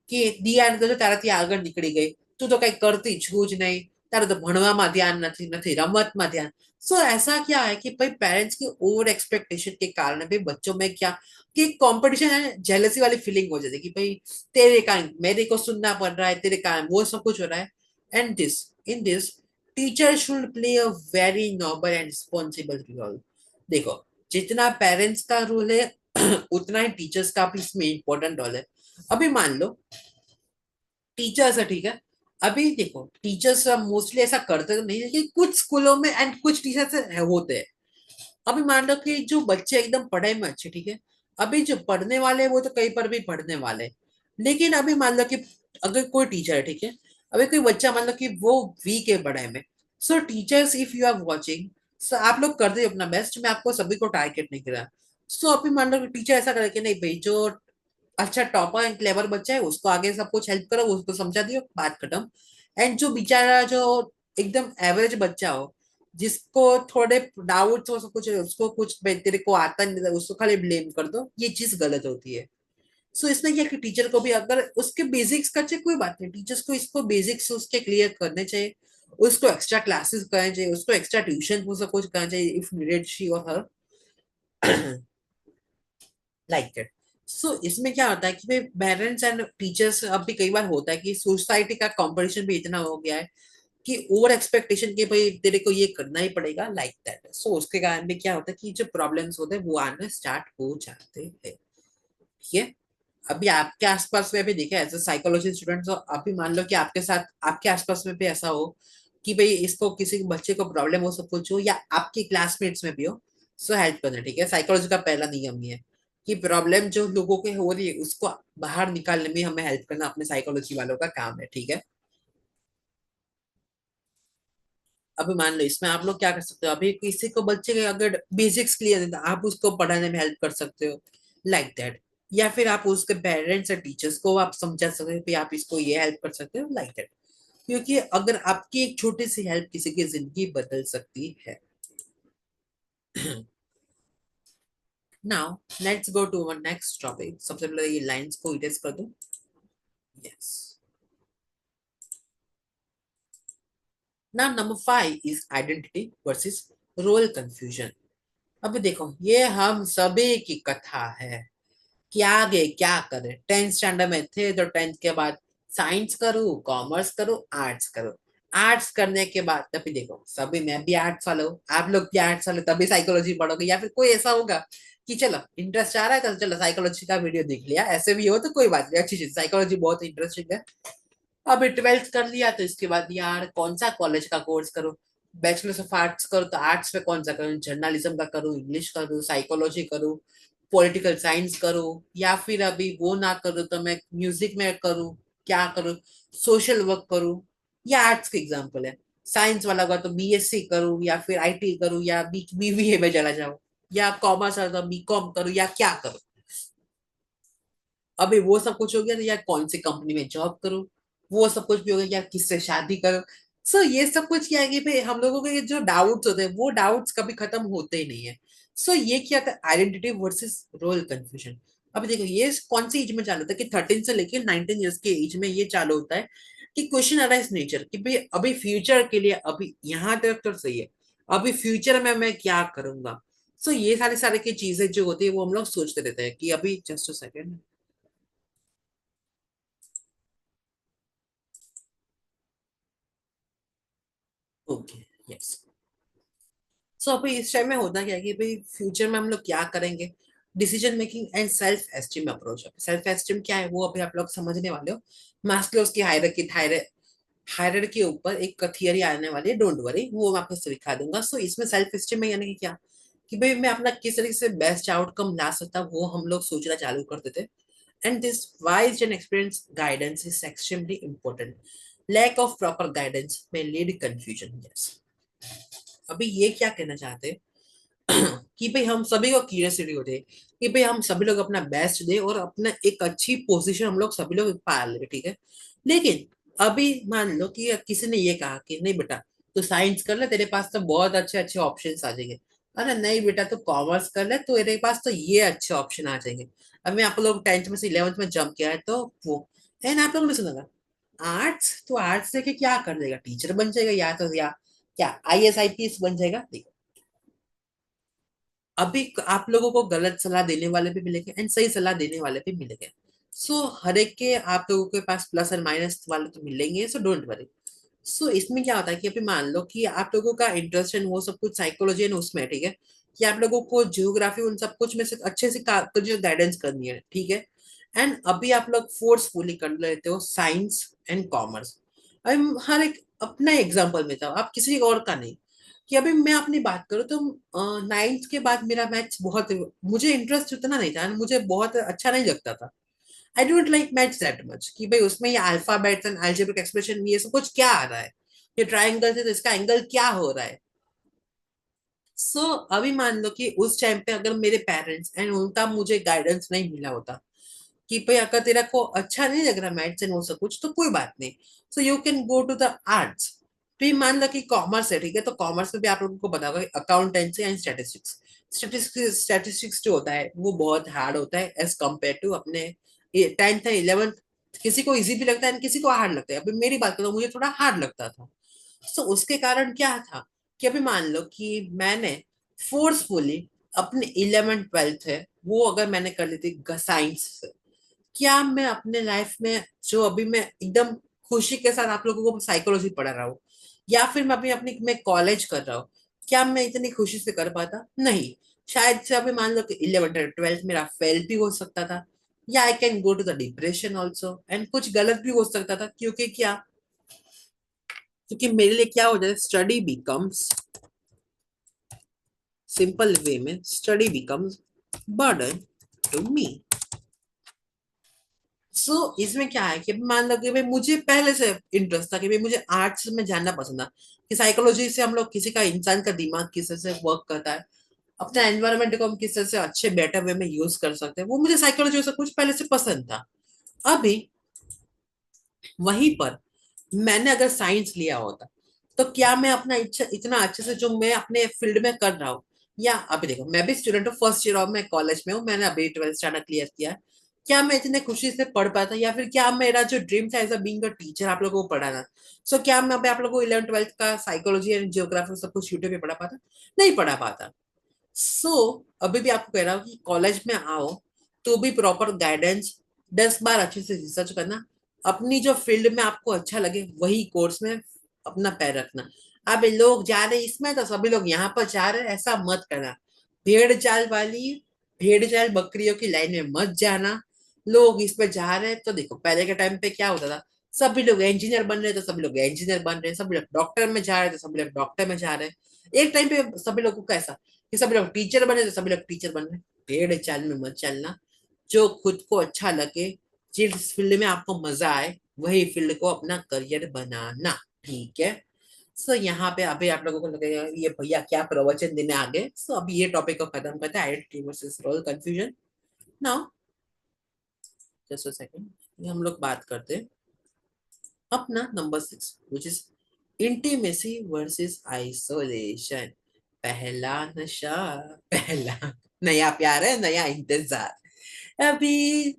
कि દિયા ને તો તારાથી આગળ નીકળી ગઈ, તું તો કઈ करती છું જ नहीं, તારે तो ભણવામાં ध्यान નથી નથી રમતમાં ध्यान। सो ऐसा क्या है कि भाई पेरेंट्स की ओवर एक्सपेक्टेशन के कारण भी बच्चों में क्या कि कंपटीशन है, जेलसी वाली फीलिंग हो जाती है कि भाई तेरे कारण मेरे को सुनना पड़ रहा है, तेरे कारण वो सब कुछ हो रहा है। And this in this teacher should play a very noble and responsible role. देखो जितना पेरेंट्स का रोल है उतना ही टीचर्स का भी इसमें इम्पोर्टेंट रोल है। अभी मान लो टीचर्स है, ठीक है। अभी देखो टीचर्स मोस्टली ऐसा करते तो नहीं, लेकिन कुछ स्कूलों में एंड कुछ टीचर्स होते हैं। अभी मान लो कि जो बच्चे एकदम पढ़ाई में अच्छे, ठीक है। अभी जो पढ़ने वाले हैं वो तो कहीं पर भी पढ़ने वाले हैं। लेकिन अभी मान लो कि अगर कोई टीचर है, ठीक है, अभी कोई बच्चा मान लो कि वो वीक है पढ़ाई में। So teachers if you are watching, so आप लोग कर दे अपना बेस्ट, मैं आपको सभी को टारगेट नहीं करा। सो अभी मान लो कि टीचर ऐसा करे कि नहीं भाई जो अच्छा टॉपर एंड क्लेवर बच्चा है उसको आगे सब कुछ हेल्प करो, उसको समझा दियो, बात खत्म। एंड जो बेचारा जो एकदम एवरेज बच्चा हो, जिसको थोड़े डाउट्स हो सब कुछ है, उसको कुछ तेरे को आता नहीं था, उसको खाली ब्लेम कर दो, ये चीज गलत होती है। सो इसमें क्या कि टीचर को भी अगर उसके बेसिक्स का चाहिए कोई बात नहीं, टीचर्स को इसको बेसिक्स उसके क्लियर करने चाहिए, उसको एक्स्ट्रा क्लासेस करने चाहिए, उसको एक्स्ट्रा ट्यूशन वो सब कुछ करना चाहिए इफ नीडेड शी और हर लाइक दैट। सो इसमें क्या होता है कि भाई पेरेंट्स एंड टीचर्स अब भी कई बार होता है कि सोसाइटी का कंपटीशन भी इतना हो गया है कि ओवर एक्सपेक्टेशन के भाई तेरे को ये करना ही पड़ेगा, लाइक दैट। सो उसके कारण भी क्या होता है कि जो प्रॉब्लम्स होते हैं वो आने स्टार्ट हो जाते हैं, ठीक है। अभी आपके आसपास में भी देखा एज अ साइकोलॉजी स्टूडेंट, तो अभी मान लो कि आपके साथ आपके आसपास में भी ऐसा हो कि भाई इसको किसी बच्चे को प्रॉब्लम हो सब कुछ हो, या आपके क्लासमेट्स में भी हो, सो हेल्प करना, ठीक है। साइकोलॉजी का पहला नियम ये है कि प्रॉब्लम जो लोगों के हो रही है उसको बाहर निकालने में हमें हेल्प करना अपने साइकोलॉजी वालों का काम है, ठीक है। अभी मान लो इसमें आप लोग क्या कर सकते हो, अभी किसी को बच्चे के अगर बेसिक्स क्लियर है तो आप उसको पढ़ाने में हेल्प कर सकते हो, लाइक दैट। या फिर आप उसके पेरेंट्स और टीचर्स को आप समझा सकते हो कि आप इसको ये हेल्प कर सकते हो, लाइक दैट। क्योंकि अगर आपकी एक छोटी सी हेल्प किसी की जिंदगी बदल सकती है। Now let's go to our next topic. सबसे पहले ये लाइंस को इरेज कर दो। Yes. Now number 5 is identity versus role confusion. अब देखो ये हम सभी की कथा है कि आगे क्या करें। 10th स्टैंडर्ड में थे तो 10th के बाद साइंस करूँ, कॉमर्स करूँ, आर्ट्स करूँ। आर्ट्स करने के बाद तभी देखो सभी, मैं भी आर्ट्स वाला हूँ, आप लोग भी आर्ट्स वाले, तभी साइकोलॉजी पढ़ोगे। या फिर कोई ऐसा होगा कि चलो इंटरेस्ट आ रहा है तो चलो साइकोलॉजी का वीडियो देख लिया, ऐसे भी हो तो कोई बात नहीं, अच्छी चीज, साइकोलॉजी बहुत इंटरेस्टिंग है। अभी 12th कर लिया तो इसके बाद यार कौन सा कॉलेज का कोर्स करूँ। बैचलर्स ऑफ आर्ट्स करूँ तो आर्ट्स में कौन सा करूँ, जर्नलिज्म का करूँ, इंग्लिश करूँ, साइकोलॉजी करूँ, पॉलिटिकल साइंस करूँ, या फिर अभी वो ना करूँ तो मैं म्यूजिक में करूँ, क्या करूँ, सोशल वर्क करूँ। या आर्ट्स का एग्जाम्पल है, साइंस वाला होगा तो बीएससी करूँ या फिर आईटी करूँ या बीबीए में चला जाऊँ, या कॉमर्स वाला तो बीकॉम करूँ या क्या करूँ। अभी वो सब कुछ हो गया तो यार कौन सी कंपनी में जॉब करूं, वो सब कुछ भी हो गया, यार किससे शादी करूं। सो ये सब कुछ क्या है कि भाई हम लोगों के जो डाउट्स होते हैं वो डाउट्स कभी खत्म होते ही नहीं है। सो ये क्या था, आइडेंटिटी वर्सेस रोल कंफ्यूजन। अब देखो ये कौन सी एज में चालू होता है कि 13 से लेकर 19 ईयर्स के एज में ये चालू होता है कि क्वेश्चन अराइज नेचर कि भाई अभी फ्यूचर के लिए, अभी यहाँ तक तो सही है, अभी फ्यूचर में मैं क्या करूंगा। सो ये सारे सारे की चीजें जो होती है वो हम लोग सोचते रहते हैं कि अभी just a second. Okay. Yes. So अभी इस टाइम में होता क्या है कि भाई फ्यूचर में हम लोग क्या करेंगे, decision making and self esteem approach. Self esteem क्या है वो अभी आप लोग समझने वाले हो। मास्लोस की हायरार्की, हायरार्की के ऊपर एक थियरी आने वाली है, डोंट वरी, वो मैं आपको सिखा दूंगा। सो इसमें सेल्फ एस्टीम में यानी कि क्या, कि भाई मैं अपना किस तरीके से बेस्ट आउटकम ला सकता हूँ, वो हम लोग सोचना चालू कर देते हैं। And this wise and experience guidance is extremely important. Lack of proper guidance may lead confusion. Yes. अभी ये क्या कहना चाहते हैं कि भाई हम सभी को क्यूरियोसिटी होती है कि भाई हम सभी लोग अपना बेस्ट दे और अपना एक अच्छी पोजीशन हम लोग सभी लोग पा ले, ठीक है। लेकिन अभी मान लो कि किसी ने ये कहा कि नहीं बेटा तू साइंस कर ले, तेरे पास तो बहुत अच्छे अच्छे ऑप्शंस आ जाएंगे। अरे नहीं बेटा तू कॉमर्स कर ले, तो तेरे पास तो ये अच्छे ऑप्शन आ जाएंगे। अभी आप लोग 10th में से 11th में जंप किया है तो वो एंड आप लोगों ने सुना आर्ट्स, तो आर्ट्स लेके क्या कर देगा, टीचर बन जाएगा या तो या क्या आईएएस आईपीएस बन जाएगा। देखो अभी आप लोगों को गलत सलाह देने वाले भी मिलेंगे एंड सही सलाह देने वाले भी मिलेंगे। सो हर एक के आप लोगों के पास प्लस और माइनस वाले तो मिलेंगे, सो डोंट वरी। सो इसमें क्या होता है कि अभी मान लो कि आप लोगों का इंटरेस्ट है वो सब कुछ साइकोलॉजी एंड उसमें, ठीक है, कि आप लोगों को जियोग्राफी उन सब कुछ में से अच्छे से जो गाइडेंस करनी है, ठीक है। एंड अभी आप लोग फोर्सफुली कर लेते हो साइंस एंड कॉमर्स। अब हर एक अपना एग्जाम्पल में था, आप किसी और का नहीं। कि अभी मैं अपनी बात करूँ तो 9th के बाद मेरा मैथ्स बहुत, मुझे इंटरेस्ट उतना नहीं था, मुझे बहुत अच्छा नहीं लगता था। I don't like maths that much कि भाई उसमें ये अल्फाबेट्स एंड अलजेब्रिक एक्सप्रेशन ये सब कुछ क्या आ रहा है, ये ट्राइंगल है तो इसका एंगल क्या हो रहा है। सो अभी मान लो कि उस टाइम पे अगर मेरे पेरेंट्स एंड उनका मुझे गाइडेंस नहीं मिला होता कि भाई अगर तेरा को अच्छा नहीं लग रहा मैथ्स एंड वो सब कुछ तो कोई बात नहीं, so you can go to the arts. फिर मान लो कि कॉमर्स है, ठीक है, तो कॉमर्स में भी आप लोगों को पता होगा अकाउंटेंसी एंड स्टैटिस्टिक्स। स्टैटिस्टिक्स जो होता है वो बहुत हार्ड होता है एज कम्पेयर टू अपने 10th एंड 11th। किसी को इजी भी लगता है किसी को हार्ड लगता है, अभी मेरी बात करो मुझे थोड़ा हार्ड लगता था। तो उसके कारण क्या था कि अभी मान लो कि मैंने फोर्सफुली अपने 11th 12th है वो अगर मैंने कर ली थी साइंस से, क्या मैं अपने लाइफ में जो अभी मैं एकदम खुशी के साथ आप लोगों को साइकोलॉजी पढ़ा रहा हूँ, या फिर मैं अभी अपनी मैं कॉलेज कर रहा हूँ, क्या मैं इतनी खुशी से कर पाता, नहीं। शायद से अभी मान लो कि 11th 12th मेरा फेल भी हो सकता था, या I can go to the depression also and कुछ गलत भी हो सकता था। क्योंकि क्या, क्योंकि मेरे लिए क्या हो जाए, स्टडी बिकम्स, सिंपल वे में study becomes burden to me. So इसमें क्या है कि मान लो कि भाई मुझे पहले से इंटरेस्ट था कि भाई मुझे आर्ट्स में जानना पसंद था कि साइकोलॉजी से हम लोग किसी का इंसान का दिमाग किस तरह से वर्क करता है, अपना एनवायरनमेंट को हम किस तरह से अच्छे बेटर वे में यूज कर सकते हैं, वो मुझे साइकोलॉजी से कुछ पहले से पसंद था। अभी वहीं पर मैंने अगर साइंस लिया होता तो क्या मैं अपना इच्छा इतना अच्छे से जो मैं अपने फील्ड में कर रहा हूँ, या अभी देखो मैं भी स्टूडेंट हूँ, फर्स्ट ईयर ऑफ मैं कॉलेज में हूँ, मैंने अभी 12th स्टैंडर्ड क्लियर किया है, क्या मैं इतने खुशी से पढ़ पाता, या फिर क्या मेरा जो ड्रीम था as a being a teacher आप लोगों को पढ़ाना, सो क्या मैं अभी आप लोगों को 11th 12th का साइकोलॉजी एंड जियोग्राफी सब कुछ यूट्यूब पे पढ़ा पाता, नहीं पढ़ा पाता। सो अभी भी आपको कह रहा हूँ कि कॉलेज में आओ तो भी प्रॉपर गाइडेंस, 10 बार अच्छे से रिसर्च करना, अपनी जो फील्ड में आपको अच्छा लगे वही कोर्स में अपना पैर रखना। अब लोग जा रहे इसमें तो सभी लोग यहाँ पर जा रहे हैं, ऐसा मत करना। भेड़ चाल वाली, भेड़ चाल बकरियों की लाइन में मत जाना। लोग इस पे जा रहे हैं तो देखो पहले के टाइम पे क्या होता था, सभी लोग इंजीनियर बन रहे हैं तो सभी लोग इंजीनियर बन रहे हैं, सभी लोग डॉक्टर में जा रहे हैं तो सभी लोग डॉक्टर में जा रहे हैं। एक टाइम पे सभी लोगों को कैसा कि सभी लोग टीचर बने तो सभी लोग टीचर बन रहे हैं। भेड़ चाल में मत चलना। जो खुद को अच्छा लगे, जिस फील्ड में आपको मजा आए वही फील्ड को अपना करियर बनाना। ठीक है। सो यहाँ पे अभी आप लोगों को लगेगा ये भैया क्या प्रवचन देने आ गए, सो अभी ये टॉपिक को खत्म करते हैं, identity versus role confusion. Now just a second, हम लोग बात करते हैं अपना number 6 which is intimacy versus isolation. पहला नशा, पहला नया प्यार है नया इंतजार। अभी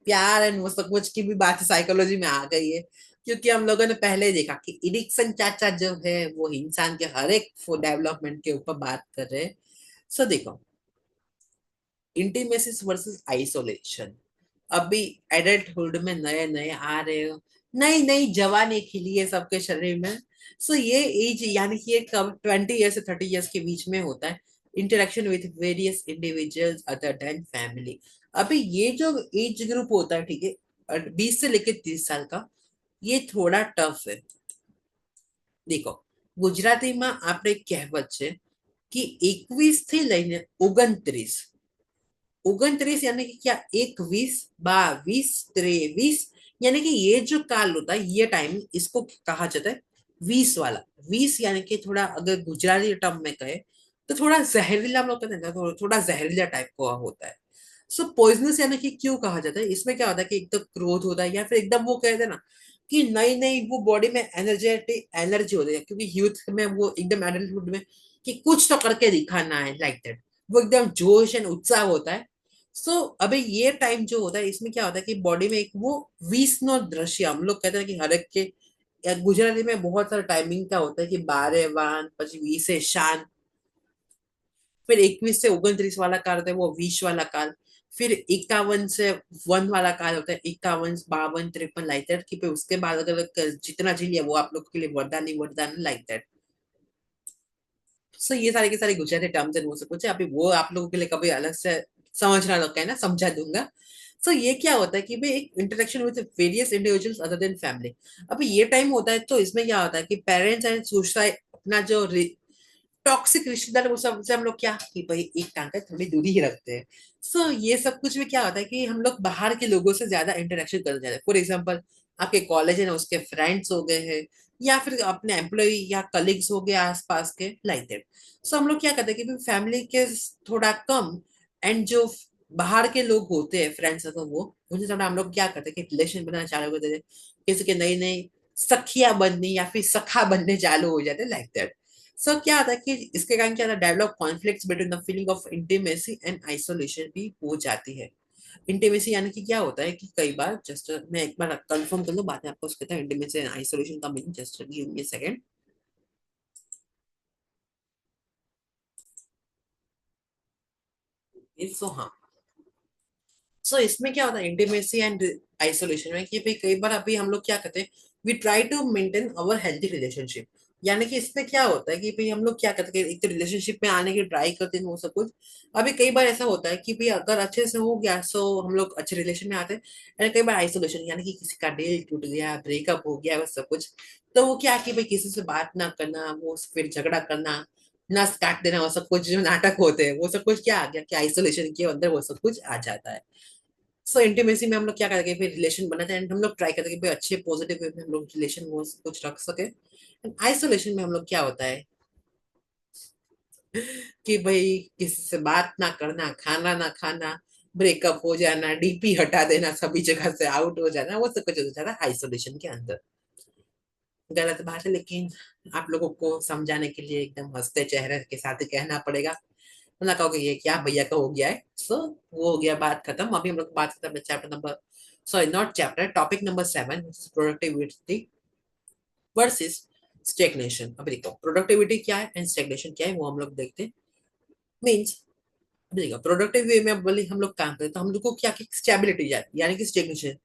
प्यार एंड वो सब कुछ की भी बात साइकोलॉजी में आ गई है, क्योंकि हम लोगों ने पहले ही देखा कि इरिक्सन चाचा जो है वो इंसान के हर एक डेवलपमेंट के ऊपर बात कर रहे हैं। सो देखो, इंटीमेसी वर्सेस आइसोलेशन। अभी एडल्टहुड में नए नए आ रहे हो, नई नई जवानी खिली है सबके शरीर में। सो ये एज यानी कि ये कब 20 ईयर से 30 ईयर्स के बीच में होता है, interaction with various individuals other than family. अभी ये जो एज ग्रुप होता है, ठीक है, 20 से लेकर 30 साल का, ये थोड़ा टफ है। देखो, ગુજરાતીમાં આપણે કહેવત છે कि 21 થી લઈને 29, 29 यानी कि क्या 21 22 23, यानी कि ये जो काल होता है ये टाइम इसको कहा जाता है 20 वाला। 20 यानी कि थोड़ा अगर गुजराती टर्म में कहे तो थोड़ा जहरीला, हम लोग कहते हैं ना, थोड़ा जहरीला टाइप का होता है। सो पॉइजनस यानी कि क्यों कहा जाता है, इसमें क्या होता है कि एकदम क्रोध होता है, या फिर एकदम वो कहते हैं ना कि नई नई वो बॉडी में एनर्जेटिक एनर्जी होती है, क्योंकि यूथ में वो एकदम एडल्टहुड में कि कुछ तो करके दिखाना है, लाइक दैट, वो एकदम जोश एंड उत्साह होता है। सो अभी ये टाइम जो होता है इसमें क्या होता है कि बॉडी में एक वो 20 નો दृश्य, हम लोग कहते हैं कि हर एक के, या गुजराती में बहुत सारा टाइमिंग का होता है कि 12 વાન, પછી 20 શાન, फिर 21 से 29 वाला काल होता है वो 20 वाला काल, फिर 51 से 1 वाला काल होता है, 51 52 53 लाइक दैट, कि फिर उसके बाद अगर जितना जी लिया वो आप लोग के लिए वरदान ही वरदान लाइक दैट। सो ये सारे के सारे गुजराती टर्म्स एंड वो सब कुछ है, अभी वो आप लोगों के लिए कभी अलग से समझना लगता है ना, समझा दूंगा। सो ये क्या होता है कि भाई एक interaction with various individuals other than family. अभी ये टाइम होता है तो इसमें क्या होता है कि पेरेंट्स एंड सोसाइटी अपना जो टॉक्सिक रिश्तेदार वो सब से हम लोग क्या कि भाई एक टांग का थोड़ी दूरी ही रखते हैं। सो ये सब कुछ में क्या होता है कि हम लोग बाहर के लोगों से ज्यादा इंटरेक्शन करने जाते हैं। फॉर एग्जाम्पल, आपके कॉलेज है ना, उसके फ्रेंड्स हो गए हैं, या फिर अपने एम्प्लॉय या कलीग्स हो गए आसपास के, लाइक दैट। सो हम लोग क्या करते हैं कि फैमिली के थोड़ा कम, एंड जो बाहर के लोग होते हैं फ्रेंड्स, तो वो उनसे थोड़ा हम लोग क्या करते हैं कि रिलेशन बनाना चालू कर देते हैं, किसी के नई नई सखिया बननी या फिर सखा बनने चालू हो जाते हैं, लाइक दैट। सो क्या होता है कि इसके कारण क्या होता है, develop conflicts between the feeling of intimacy and isolation भी हो जाती है। इंटीमेसी यानी कि क्या होता है कि कई बार, जस्ट मैं एक बार कंफर्म कर लूं, बाद में आपको उसके था इंटीमेसी एंड आइसोलेशन का meaning, just give me a second. So हाँ, सो इसमें क्या होता है इंटीमेसी एंड आइसोलेशन में, कि भाई कई बार अभी हम लोग क्या करते हैं, we try to maintain our healthy relationship. यानी कि इसमें क्या होता है कि भाई हम लोग क्या करते हैं, एक तो रिलेशनशिप में आने की ट्राई करते हैं वो सब कुछ। अभी कई बार ऐसा होता है कि भाई अगर अच्छे से हो गया सो हम लोग अच्छे रिलेशन में आते हैं, एंड कई बार आइसोलेशन यानी कि किसी का दिल टूट गया, ब्रेकअप हो गया, वो सब कुछ, तो वो क्या कि भाई किसी से बात ना करना, वो फिर झगड़ा करना, नस काट देना, वो सब कुछ जो नाटक होते हैं वो सब कुछ क्या आ गया कि आइसोलेशन के अंदर वो सब कुछ आ जाता है। सो इंटीमेसी में हम लोग क्या करेंगे, फिर रिलेशन बनाते हैं, हम लोग ट्राई करेंगे भाई अच्छे पॉजिटिव वे में हम लोग रिलेशन वो कुछ रख सके। आइसोलेशन में हम लोग क्या होता है कि भाई किसी से बात ना करना, खाना ना खाना, ब्रेकअप हो जाना, डीपी हटा देना, सभी जगह से आउट हो जाना, वो सब कुछ हो जाता है आइसोलेशन के अंदर। गलत बात है, लेकिन आप लोगों को समझाने के लिए एकदम हंसते चेहरे के साथ ही कहना पड़ेगा, वरना कहोगे ये क्या भैया का हो गया है। सो वो हो गया, बात खत्म। अभी हम लोग बात करते हैं chapter number, sorry not chapter, topic number 7, productivity versus stagnation. अभी देखो प्रोडक्टिविटी क्या है एंड स्टेगनेशन क्या है, वो हम लोग देखते हैं। मीन्स देखो प्रोडक्टिव वे में बोले हम लोग काम करें तो हम लोग को क्या स्टेबिलिटी जाए, यानी कि स्टेगनेशन,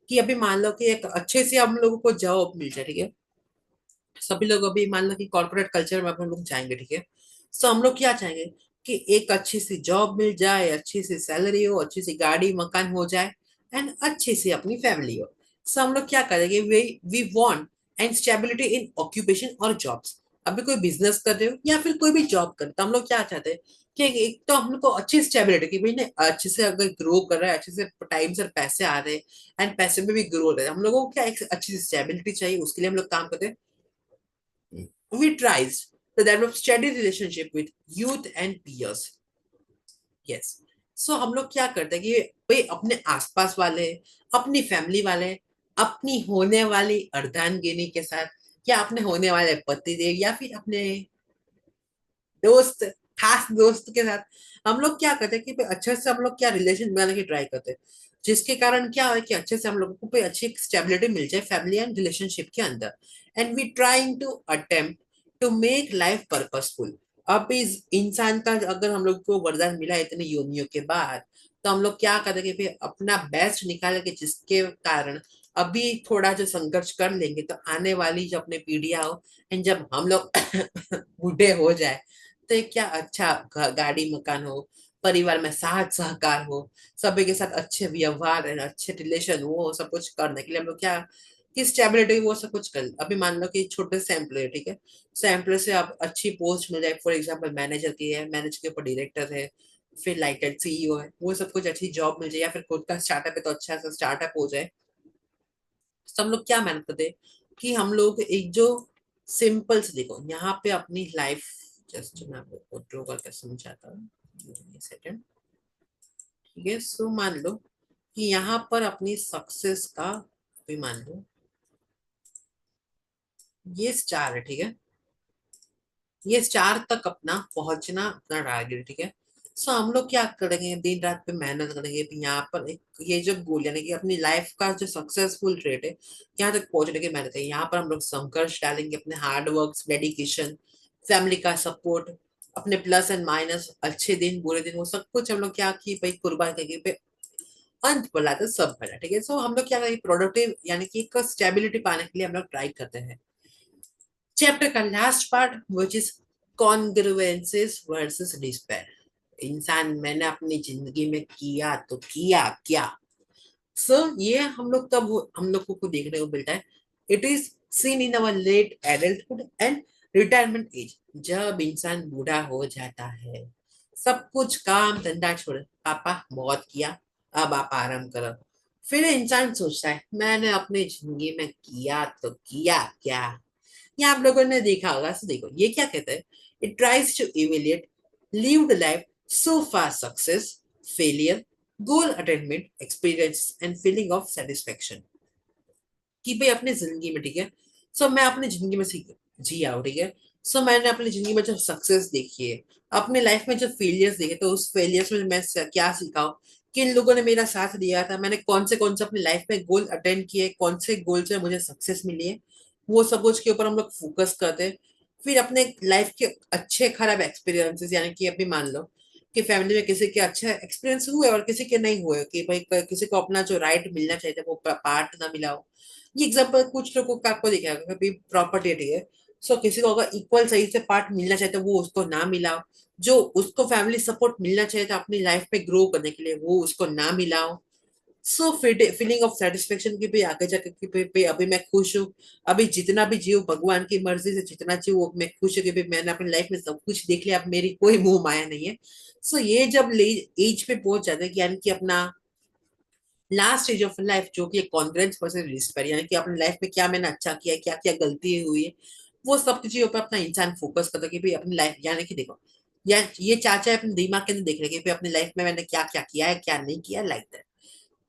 कि अभी मान लो कि एक अच्छे से हम लोगों को जॉब मिल जाए, ठीक है। सभी लोग अभी मान लो कि कॉर्पोरेट कल्चर में अपन लोग जाएंगे, ठीक है। सो हम लोग क्या चाहेंगे कि एक अच्छी सी जॉब मिल जाए, अच्छी सी सैलरी हो, अच्छी सी गाड़ी मकान हो जाए, एंड अच्छी सी अपनी फैमिली हो। सो हम लोग क्या करेंगे, we want and stability in occupation और जॉब्स। अभी कोई बिजनेस कर रहे हो या फिर कोई भी जॉब कर, तो हम लोग क्या चाहते हैं कि एक तो हम लोग को अच्छी स्टेबिलिटी की भाई ने अच्छे से अगर ग्रो कर रहा है, अच्छे से टाइम से पैसे आ रहे हैं एंड पैसे में भी ग्रो रहे हैं, हम लोगों को क्या एक अच्छी सी स्टेबिलिटी चाहिए, उसके लिए हम लोग काम करते हैं। We tries to develop steady relationship with youth and peers. Yes. सो हम लोग क्या करते हैं कि भाई अपने आसपास वाले, अपनी फैमिली वाले, अपनी होने वाली अर्धांगिनी के साथ, या अपने होने वाले पति देव, या फिर अपने दोस्त, खास दोस्त के साथ हम लोग क्या करते हैं कि भाई अच्छे से हम लोग क्या रिलेशन बनाने की ट्राई करते हैं, जिसके कारण क्या है कि अच्छे से हम लोगों को कोई अच्छी स्टेबिलिटी मिल जाए फैमिली एंड रिलेशनशिप के अंदर। And we trying to attempt to make life purposeful. अब इस इंसान का अगर हम लोग को वरदान मिला है इतनी योनियों के बाद, तो हम लोग क्या करेंगे फिर अपना बेस्ट निकालेंगे, जिसके कारण अभी थोड़ा जो संघर्ष कर लेंगे तो आने वाली जो अपने पीढ़ियां हो, एंड जब हम लोग बूढ़े हो जाए तो एक क्या अच्छा गाड़ी मकान हो, परिवार में साथ सहकार हो, सभी के साथ अच्छे व्यवहार है, अच्छे रिलेशन हो, सब कुछ करने के लिए हम लोग क्या कि स्टेबिलिटी वो सब कुछ कर। अभी मान लो कि छोटे से एम्प्लॉय, ठीक है। सो एम्प्लॉय से आप अच्छी पोस्ट मिल जाए, फॉर एग्जाम्पल मैनेजर की है, मैनेजर के ऊपर डायरेक्टर है, फिर लाइटेड सीईओ है, वो सब कुछ अच्छी जॉब मिल जाए, या फिर खुद का स्टार्टअप है तो अच्छा सा स्टार्टअप हो जाए। तो हम लोग क्या मेहनत करते हैं कि हम लोग एक जो सिंपल से देखो यहाँ पे अपनी लाइफ, जस्ट मैं आपको ड्रॉ करके समझाता हूँ सेकंड, ठीक है। सो मान लो कि यहाँ पर अपनी सक्सेस का भी मान लो ये स्टार है, ठीक है। ये स्टार तक अपना पहुंचना अपना टारगेट, ठीक है। सो हम लोग क्या करेंगे, दिन रात पे मेहनत करेंगे, फिर यहाँ पर एक ये जो गोल यानी कि अपनी लाइफ का जो सक्सेसफुल रेट है, यहाँ तक पहुंचने की मेहनत है। यहाँ पर हम लोग संघर्ष डालेंगे, अपने हार्ड वर्क, डेडिकेशन, फैमिली का सपोर्ट, अपने प्लस एंड माइनस, अच्छे दिन बुरे दिन, वो सब कुछ हम लोग क्या कि भाई कुर्बान करके पे अंत पर लाते सब भला, ठीक है। सो हम लोग क्या करेंगे, प्रोडक्टिव यानी कि एक स्टेबिलिटी पाने के लिए हम लोग ट्राई करते हैं। चैप्टर का last part which is congruences versus despair. इंसान मैंने अपनी जिंदगी में किया तो किया क्या। सो ये हम लोग तब हम लोगों को देखने को मिलता है। It is seen in our late adulthood and retirement age. जब इंसान बूढ़ा हो जाता है, सब कुछ काम धंधा छोड़, पापा बहुत किया, अब आप आराम करो। फिर इंसान सोचता है मैंने अपनी जिंदगी में किया तो किया क्या। ये आप लोगों ने देखा होगा। तो देखो ये क्या कहता है, it tries to evaluate lived life so far success, failure, goal attainment, experience and feeling of satisfaction. कि भाई अपनी जिंदगी में, ठीक है। सो मैं अपनी जिंदगी में जी आओ, ठीक है। सो मैंने अपनी जिंदगी में जो सक्सेस देखी है, अपने लाइफ में जो फेलियर्स देखे, तो उस फेलियर्स में मैं क्या सीखा हूँ, किन लोगों ने मेरा साथ दिया था, मैंने कौन से अपनी लाइफ में गोल अटेंड किए, कौन से गोल से मुझे सक्सेस मिली है, वो सब कुछ के ऊपर हम लोग फोकस करते हैं। फिर अपने लाइफ के अच्छे खराब एक्सपीरियंसेस, यानी कि अभी मान लो कि फैमिली में किसी के अच्छे एक्सपीरियंस हुए और किसी के नहीं हुए, कि भाई किसी को अपना जो राइट मिलना चाहिए था वो पार्ट ना मिला हो। ये एग्जाम्पल कुछ लोगों का आपको दिखेगा, कभी प्रॉपर्टी है, सो किसी को अगर इक्वल सही से पार्ट मिलना चाहिए तो वो उसको ना मिला हो। जो उसको फैमिली सपोर्ट मिलना चाहिए था अपनी लाइफ में ग्रो करने के लिए, वो उसको ना मिला हो। सो फीलिंग ऑफ सेटिस्फेक्शन की भी आगे जाकर कि भाई अभी मैं खुश हूँ, अभी जितना भी जीव भगवान की मर्जी से जितना जीव वो मैं खुश हूँ कि भाई मैंने अपनी लाइफ में सब कुछ देख लिया, अब मेरी कोई मुंह माया नहीं है। सो ये जब एज पे पहुंच जाते हैं कि यानी कि अपना लास्ट स्टेज ऑफ लाइफ जो कि कॉन्ग्रेंस वर्सेस डिस्पेयर, यानी कि अपनी लाइफ में क्या मैंने अच्छा किया, क्या क्या गलती हुई है, वो सब चीजों पर अपना इंसान फोकस करता है कि भाई अपनी लाइफ, यानी कि देखो, या ये चाचा अपने दिमाग के अंदर देख रहे हैं कि भाई अपनी लाइफ में मैंने क्या क्या किया है, क्या नहीं किया, लाइक दैट।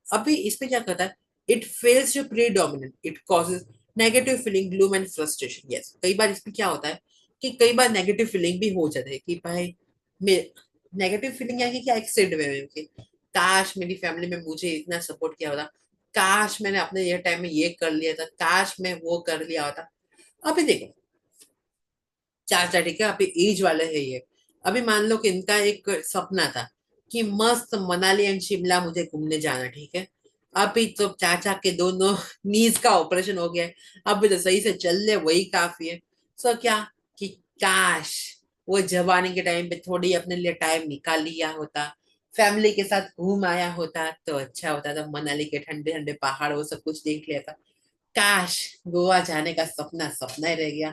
अभी इसमें क्या करता है, it fails to predominant, it causes negative feeling, gloom and frustration. Yes, कई बार इसमें क्या होता है कि कई बार नेगेटिव फीलिंग भी हो जाती है कि भाई, नेगेटिव फीलिंग है कि क्या, एक सिड वे में कि काश मेरी फैमिली में मुझे इतना सपोर्ट किया होता, काश मैंने अपने ये टाइम में ये कर लिया था, काश मैं वो कर लिया होता। अभी देखो, चाचा ठीक है, अभी एज वाले है ये, अभी मान लो कि इनका एक सपना था कि मस्त मनाली एंड शिमला मुझे घूमने जाना, ठीक है। अभी तो चाचा के दोनों नीज का ऑपरेशन हो गया है, अभी तो सही से चल ले वही काफी है। सो क्या कि काश वो जवानी के टाइम पे थोड़ी अपने लिए टाइम निकाल लिया होता, फैमिली के साथ घूम आया होता तो अच्छा होता था, मनाली के ठंडे ठंडे पहाड़ वो सब कुछ देख लिया था। काश गोवा जाने का सपना सपना ही रह गया,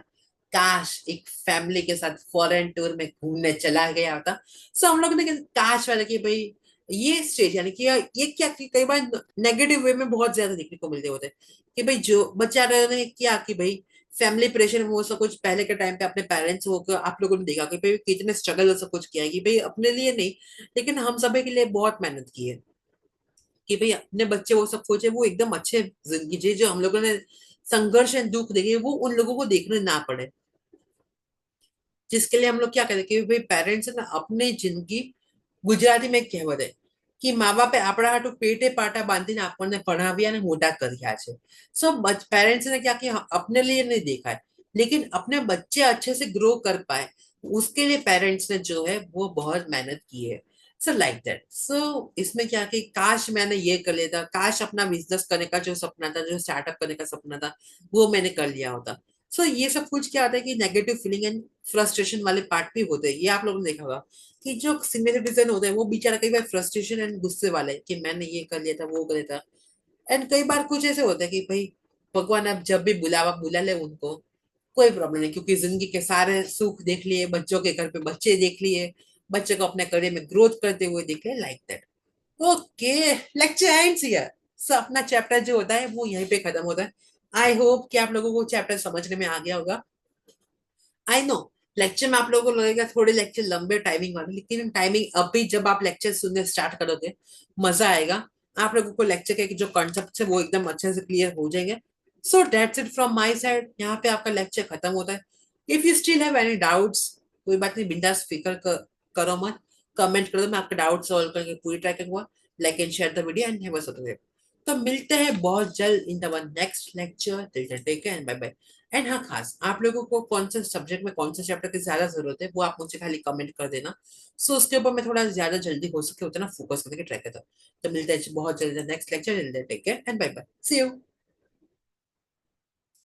काश एक फैमिली के साथ फॉरेन टूर में घूमने चला गया होता। सो हम लोग ने काश वाला कि भाई ये स्टेज, यानी कि ये क्या कि कई बार नेगेटिव वे में बहुत ज्यादा देखने को मिलते होते हैं कि भाई जो बच्चा ने किया कि भाई फैमिली प्रेशर में वो सब कुछ, पहले के टाइम पे अपने पेरेंट्स को आप लोगों ने देखा कि भाई कितने स्ट्रगल सब कुछ किया है कि भाई अपने लिए नहीं, लेकिन हम सभी के लिए बहुत मेहनत की है कि भाई अपने बच्चे वो सब सोचे, वो एकदम अच्छे जिंदगी जिए, जो हम लोगों ने संघर्ष एंड दुख देखे वो उन लोगों को देखने ना पड़े। जिसके लिए हम लोग क्या करें कि भाई पेरेंट्स ना अपनी जिंदगी, गुजराती में एक कહેવत है कि મા બાપે આપણા હાટુ પેટે પાટા બાંધીને આપણને ભણાવ્યા અને મોટા કર્યા છે। सो पेरेंट्स ने क्या किया, अपने लिए नहीं देखा है, लेकिन अपने बच्चे अच्छे से ग्रो कर पाए, उसके लिए पेरेंट्स ने जो है वो बहुत मेहनत की है। So like that. सो इसमें क्या कि काश मैंने ये कर लिया था, काश अपना बिजनेस करने का जो सपना था, जो स्टार्टअप करने का सपना था, वो मैंने कर लिया होता। सो ये सब कुछ क्या होता है कि नेगेटिव फीलिंग एंड फ्रस्ट्रेशन वाले पार्ट भी होते हैं, ये आप लोगों ने देखा होगा कि जो सीनियर सिटीजन होते हैं वो बेचारा कई बार फ्रस्ट्रेशन एंड गुस्से वाले कि मैंने ये कर लिया था, वो कर लिया था। एंड कई बार कुछ ऐसे होता है कि भाई भगवान अब जब भी बुलावा बुला ले उनको, कोई प्रॉब्लम नहीं, क्योंकि जिंदगी के सारे सुख देख लिए, बच्चों के घर पे बच्चे देख लिए, बच्चे को अपने करियर में ग्रोथ करते हुए देख लिए, like that. Okay, lecture ends here. So अपना चैप्टर जो होता है वो यहीं पे खत्म होता है। आई होप कि आप लोगों को चैप्टर समझने में आ गया होगा। आई नो लेक्चर में आप लोगों को लगेगा थोड़े लेक्चर लंबे टाइमिंग वाले, लेकिन टाइमिंग अभी जब आप लेक्चर सुनने स्टार्ट करोगे मजा आएगा। आप लोगों को लेक्चर के जो कॉन्सेप्ट है वो एकदम अच्छे से क्लियर हो जाएंगे। So that's it from my side, यहाँ पे आपका लेक्चर खत्म होता है। If you still have any doubts, कोई बात नहीं, बिंदास फिक्र करो मत, कमेंट करो, मैं आपके डाउट सॉल्व करके पूरी ट्राई करूंगा। Like and share the video and have a subscribe. तो मिलते हैं बहुत जल्द in the next lecture, till then take care and bye bye. And हाँ, खास आप लोगों को कौन से सब्जेक्ट में कौन से चैप्टर की ज्यादा जरूरत है वो आप मुझे खाली कमेंट कर देना। सो उसके ऊपर मैं थोड़ा ज्यादा जल्दी हो सके उतना फोकस करने की ट्राई करता हूँ। तो मिलते हैं बहुत जल्दी next lecture, take care and bye bye, see you.